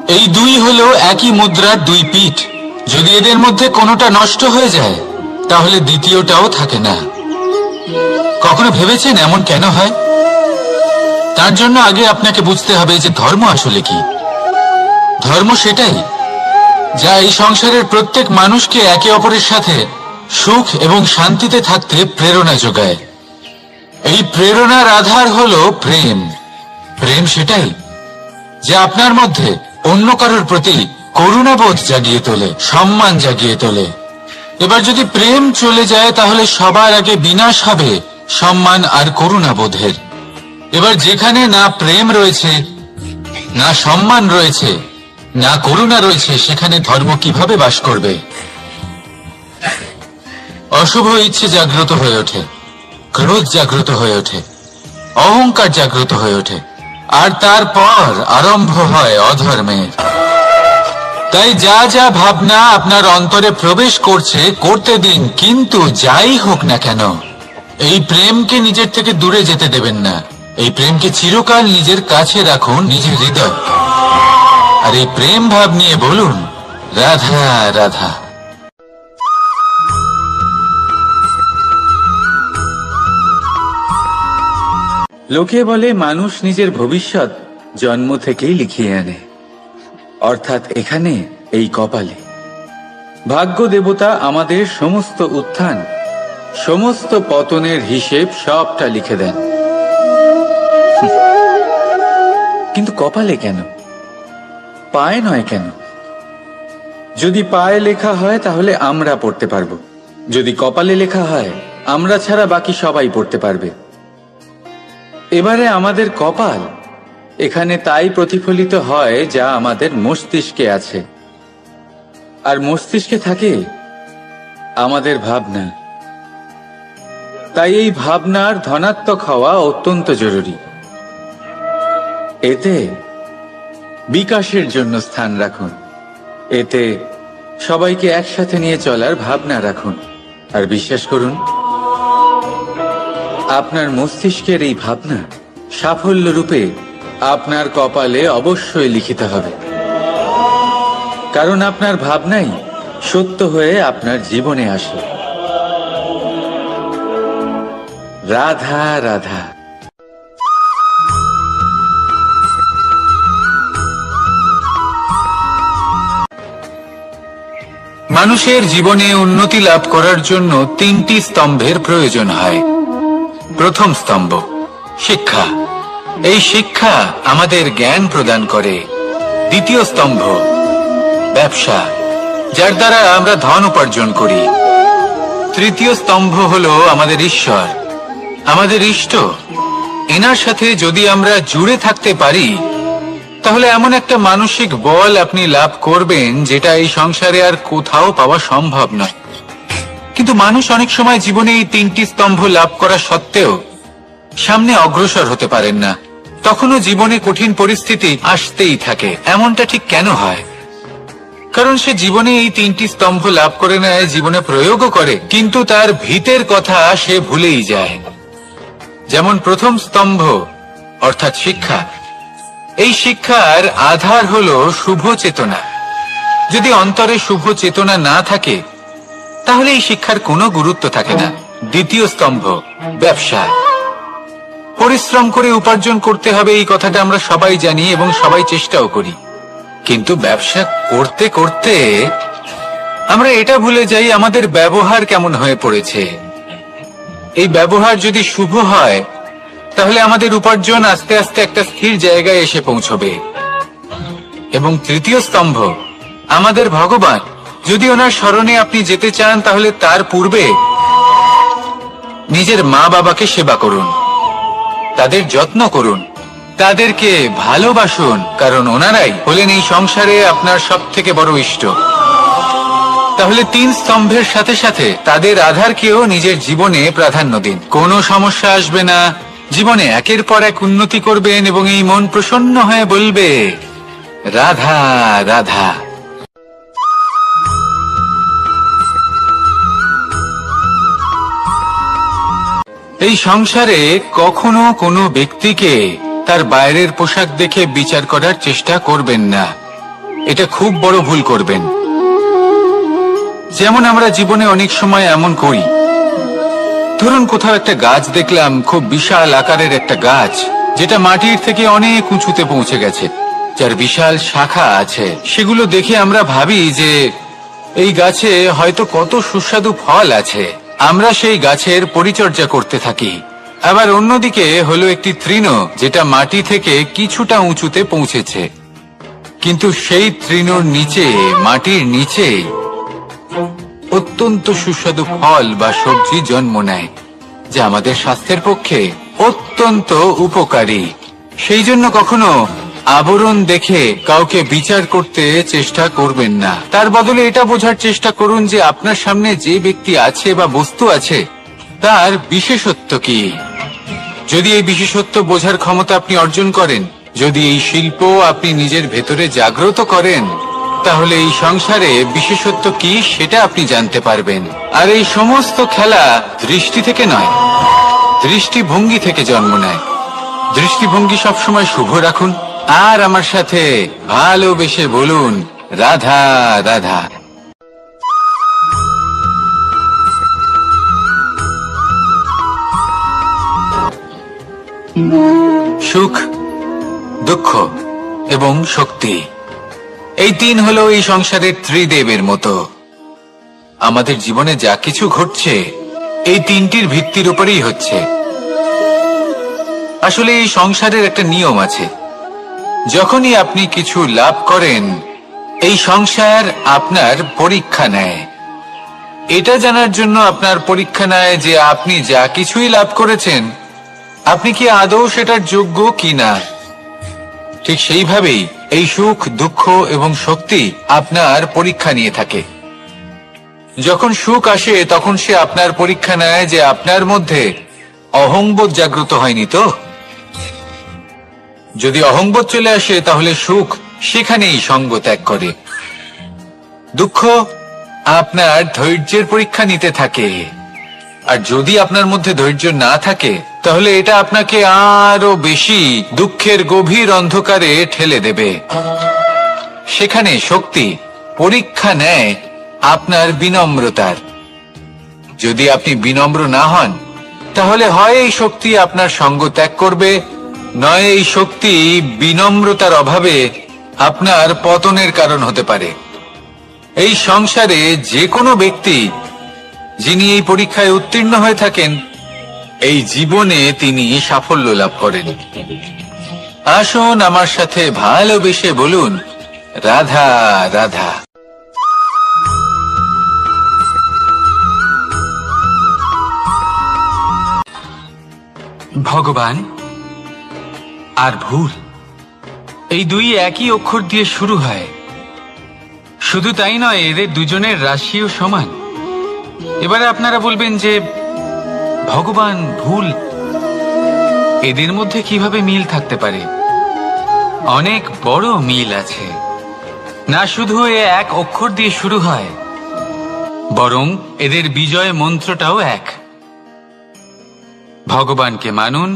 এই দুই হলো একই মুদ্রার দুই পিঠ। যদি এদের মধ্যে কোনোটা নষ্ট হয়ে যায় তাহলে দ্বিতীয়টাও থাকে না। কখনো ভেবেছেন এমন কেন হয়? তার জন্য আগে আপনাকে বুঝতে হবে যে ধর্ম আসলে কি। ধর্ম সেটাই যা এই সংসারের প্রত্যেক মানুষকে একে অপরের সাথে সুখ এবং শান্তিতে থাকতে প্রেরণা যোগায়। এই প্রেরণার আধার হলো প্রেম। প্রেম সেটাই যা আপনার মধ্যে অন্য কারোর প্রতি করুণাবোধ জাগিয়ে তোলে, সম্মান জাগিয়ে তোলে। এবার যদি প্রেম চলে যায় তাহলে সবার আগে বিনাশ হবে সম্মান আর করুণাবোধের। এবার যেখানে না প্রেম রয়েছে, না সম্মান রয়েছে, না করুণা রয়েছে, সেখানে ধর্ম কিভাবে বাস করবে? অশুভ ইচ্ছে জাগ্রত হয়ে ওঠে, ক্রোধ জাগ্রত হয়ে ওঠে, অহংকার জাগ্রত হয়ে ওঠে, আর তারপর আরম্ভ হয় অধর্মের। তাই যা যা ভাবনা আপনার অন্তরে প্রবেশ করছে করতে দিন, কিন্তু যাই হোক না কেন এই প্রেমকে নিজের থেকে দূরে যেতে দেবেন না। এই প্রেমকে চিরকাল নিজের কাছে রাখুন, নিজের হৃদয়। আর এই প্রেম ভাব নিয়ে বলুন, রাধা রাধা। লোকে বলে মানুষ নিজের ভবিষ্যৎ জন্ম থেকেই লিখিয়ে আনে, অর্থাৎ এখানে এই কপালে। ভাগ্য দেবতা আমাদের সমস্ত উত্থান, সমস্ত পতনের হিসেব সবটা লিখে দেন। কিন্তু কপালে কেন, পায়ে নয় কেন? যদি পায়ে লেখা হয় তাহলে আমরা পড়তে পারবো, যদি কপালে লেখা হয় আমরা ছাড়া বাকি সবাই পড়তে পারবে। এবারে আমাদের কপাল এখানে তাই প্রতিফলিত হয় যা আমাদের মস্তিষ্কে আছে, আর মস্তিষ্কে থাকে আমাদের ভাবনা। তাই এই ভাবনার ধনাত্মক হওয়া অত্যন্ত জরুরি। এতে বিকাশের জন্য স্থান রাখুন, এতে সবাইকে একসাথে নিয়ে চলার ভাবনা রাখুন, আর বিশ্বাস করুন আপনার মস্তিষ্কের এই ভাবনা সাফল্য রূপে আপনার কপালে অবশ্যই লিখিত হবে। কারণ আপনার ভাবনাই সত্য হয়ে আপনার জীবনে আসে। রাধা রাধা। মানুষের জীবনে উন্নতি লাভ করার জন্য তিনটি স্তম্ভের প্রয়োজন হয়। প্রথম স্তম্ভ শিক্ষা। এই শিক্ষা আমাদের জ্ঞান প্রদান করে। দ্বিতীয় স্তম্ভ ব্যবসা, যার দ্বারা আমরা ধন উপার্জন করি। তৃতীয় স্তম্ভ হলো আমাদের ঈশ্বর, আমাদের ইষ্ট। এনার সাথে যদি আমরা জুড়ে থাকতে পারি তাহলে এমন একটা মানসিক বল আপনি লাভ করবেন যেটা এই সংসারে আর কোথাও পাওয়া সম্ভব নয়। কিন্তু মানুষ অনেক সময় জীবনে এই তিনটি স্তম্ভ লাভ করা সত্ত্বেও সামনে অগ্রসর হতে পারেন না। তখনও জীবনে কঠিন পরিস্থিতি আসতেই থাকে। এমনটা ঠিক কেন হয়? কারণ সে জীবনে এই তিনটি স্তম্ভ লাভ করে নেয়, জীবনে প্রয়োগও করে, কিন্তু তার ভিতের কথা সে ভুলেই যায়। যেমন প্রথম স্তম্ভ অর্থাৎ শিক্ষা। এই শিক্ষার আধার হলো শুভ চেতনা। যদি অন্তরে শুভ চেতনা না থাকে তাহলে এই শিক্ষার কোনো গুরুত্ব থাকে না। দ্বিতীয় স্তম্ভ ব্যবসা। পরিশ্রম করে উপার্জন করতে হবে, এই কথাটা আমরা সবাই জানি এবং সবাই চেষ্টাও করি। কিন্তু ব্যবসা করতে করতে আমরা এটা ভুলে যাই আমাদের ব্যবহার কেমন হয়ে পড়েছে। এই ব্যবহার যদি শুভ হয় তাহলে আমাদের উপার্জন আস্তে আস্তে একটা স্থির জায়গায় এসে পৌঁছবে। এবং তৃতীয় স্তম্ভ আমাদের ভগবান। যদি ওনার শরণে আপনি যেতে চান তাহলে তার পূর্বে নিজের মা বাবাকে সেবা করুন, তাদের যত্ন করুন, তাদেরকে ভালোবাসুন, কারণ ওনারাই হলেন এই সংসারে আপনার সব থেকে বড় ইষ্ট। তাহলে তিন স্তম্ভের সাথে সাথে তাদের আধারকেও নিজের জীবনে প্রাধান্য দিন। কোনো সমস্যা আসবে না, জীবনে একের পর এক উন্নতি করবেন এবং এই মন প্রসন্ন হয়ে বলবে, রাধা রাধা। এই সংসারে কখনো কোনো ব্যক্তিকে তার বাইরের পোশাক দেখে বিচার করার চেষ্টা করবেন না। এটা খুব বড় ভুল করবেন। যেমন আমরা জীবনে অনেক সময় এমন করি, ধরুন কোথাও একটা গাছ দেখলাম, খুব বিশাল আকারের একটা গাছ, যেটা মাটির থেকে অনেক উঁচুতে পৌঁছে গেছে, যার বিশাল শাখা আছে। সেগুলো দেখে আমরা ভাবি যে এই গাছে হয়তো কত সুস্বাদু ফল আছে। আমরা সেই গাছের পরিচর্যা করতে থাকি। আবার অন্যদিকে হলো একটি তৃণ, যেটা মাটি থেকে কিছুটা উঁচুতে পৌঁছেছে, কিন্তু সেই তৃণর নিচে, মাটির নিচে অত্যন্ত সুস্বাদু ফল বা সবজি জন্ম নেয়, যা আমাদের স্বাস্থ্যের পক্ষে অত্যন্ত উপকারী। সেই জন্য কখনো আবরণ দেখে কাউকে বিচার করতে চেষ্টা করবেন না। তার বদলে এটা বোঝার চেষ্টা করুন যে আপনার সামনে যে ব্যক্তি আছে বা বস্তু আছে, তার বিশেষত্ব কি। যদি এই বিশেষত্ব বোঝার ক্ষমতা আপনি অর্জন করেন, যদি এই শিল্প আপনি নিজের ভেতরে জাগ্রত করেন, তাহলে এই সংসারে বিশেষত্ব কি সেটা আপনি জানতে পারবেন। আর এই সমস্ত খেলা দৃষ্টি থেকে নয়, দৃষ্টিভঙ্গি থেকে জন্ম নেয়। দৃষ্টিভঙ্গি সবসময় শুভ রাখুন, আর আমার সাথে ভালোবেসে বলুন, রাধা রাধা। সুখ, দুঃখ এবং শক্তি, এই তিন হলো এই সংসারের ত্রিদেবের মতো। আমাদের জীবনে যা কিছু ঘটছে এই তিনটির ভিত্তির উপরেই হচ্ছে। আসলে এই সংসারের একটা নিয়ম আছে, যখনই আপনি কিছু লাভ করেন, এই সংসার আপনার পরীক্ষা নেয়। এটা জানার জন্য আপনার পরীক্ষা নেয় যে আপনি যা কিছুই লাভ করেছেন, আপনি কি আদৌ সেটার যোগ্য কিনা। ঠিক সেইভাবেই এই সুখ, দুঃখ এবং শক্তি আপনার পরীক্ষা নিয়ে থাকে। যখন সুখ আসে তখন সে আপনার পরীক্ষা নেয় যে আপনার মধ্যে অহংবোধ জাগ্রত হয়নি তো। যদি অহংবোধ চলে আসে তাহলে সুখ সেখানেই সঙ্গ ত্যাগ করে। দুঃখ আপনার ধৈর্যের পরীক্ষা নিতে থাকে, আর যদি আপনার মধ্যে ধৈর্য না থাকে তাহলে এটা আপনাকে আরো বেশি দুঃখের গভীর অন্ধকারে ঠেলে দেবে। সেখানে শক্তি পরীক্ষা নেয় আপনার বিনম্রতার। যদি আপনি বিনম্র না হন, তাহলে হয় এই শক্তি আপনার সঙ্গ ত্যাগ করবে, নয় এই শক্তি বিনম্রতার অভাবে আপনার পতনের কারণ হতে পারে। এই সংসারে যে কোনো ব্যক্তি যিনি এই পরীক্ষায় উত্তীর্ণ হয়ে থাকেন, এই জীবনে তিনি সাফল্য লাভ করেন। আসুন আমার সাথে ভালোবেসে বলুন, রাধা রাধা। ভগবান আর ভুল, এই দুই একই অক্ষর দিয়ে শুরু হয়। শুধু তাই নয়, এদের দুজনের রাশিও সমান। এবারে আপনারা বলবেন যে ভগবান, ভুল, এদের মধ্যে কিভাবে মিল থাকতে পারে? অনেক বড় মিল আছে। না শুধু এ এক অক্ষর দিয়ে শুরু হয়, বরং এদের বিজয় মন্ত্রটাও এক। ভগবানকে মানুন,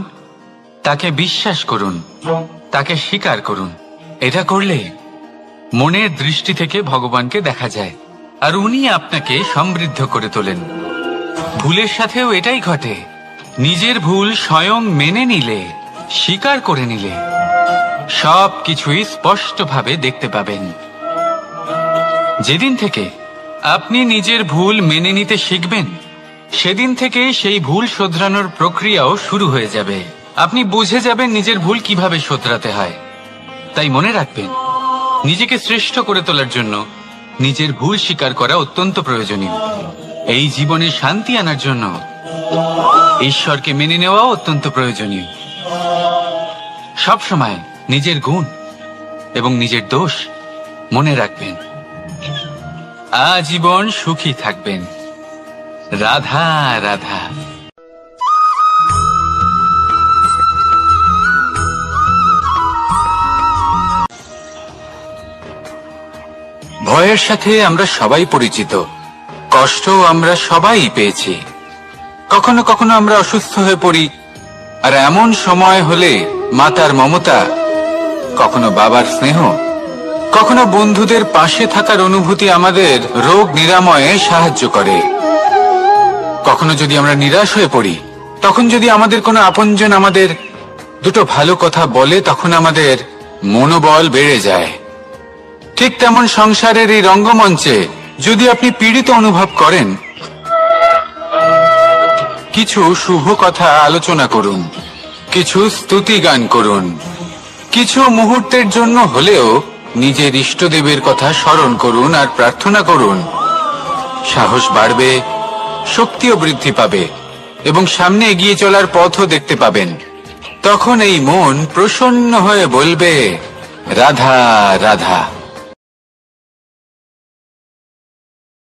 তাকে বিশ্বাস করুন, তাকে স্বীকার করুন। এটা করলে মনের দৃষ্টি থেকে ভগবানকে দেখা যায়, আর উনি আপনাকে সমৃদ্ধ করে তোলেন। ভুলের সাথেও এটাই ঘটে। নিজের ভুল স্বয়ং মেনে নিলে, স্বীকার করে নিলে, সব কিছুই স্পষ্টভাবে দেখতে পাবেন। যেদিন থেকে আপনি নিজের ভুল মেনে নিতে শিখবেন, সেদিন থেকে সেই ভুল শোধরানোর প্রক্রিয়াও শুরু হয়ে যাবে। আপনি বুঝে যাবেন নিজের ভুল কিভাবে শোধরাতে হয়। তাই মনে রাখবেন, নিজেকে শ্রেষ্ঠ করে তোলার জন্য নিজের ভুল স্বীকার করা অত্যন্ত প্রয়োজনীয়। এই জীবনে শান্তি আনার জন্য ঈশ্বরকে মেনে নেওয়াও অত্যন্ত প্রয়োজনীয়। সবসময় নিজের গুণ এবং নিজের দোষ মনে রাখবেন। আজীবন সুখী থাকবেন। রাধা রাধা। ভয়ের সাথে আমরা সবাই পরিচিত, কষ্ট আমরা সবাই পেয়েছি। কখনো কখনো আমরা অসুস্থ হয়ে পড়ি, আর এমন সময় হলে মাতার মমতা, কখনো বাবার স্নেহ, কখনো বন্ধুদের পাশে থাকার অনুভূতি আমাদের রোগ নিরাময়ে সাহায্য করে। কখনো যদি আমরা নিরাশ হয়ে পড়ি, তখন যদি আমাদের কোনো আপনজন আমাদের দুটো ভালো কথা বলে, তখন আমাদের মনোবল বেড়ে যায়। ঠিক তেমন সংসারের এই রঙ্গমঞ্চে যদি আপনি পীড়িত অনুভব করেন, কিছু শুভ কথা আলোচনা করুন, কিছু স্তুতি গান করুন, কিছু মুহূর্তের জন্য হলেও নিজের ইষ্টদেবের কথা স্মরণ করুন আর প্রার্থনা করুন। সাহস বাড়বে, শক্তিও বৃদ্ধি পাবে এবং সামনে এগিয়ে চলার পথও দেখতে পাবেন। তখন এই মন প্রসন্ন হয়ে বলবে, রাধা রাধা।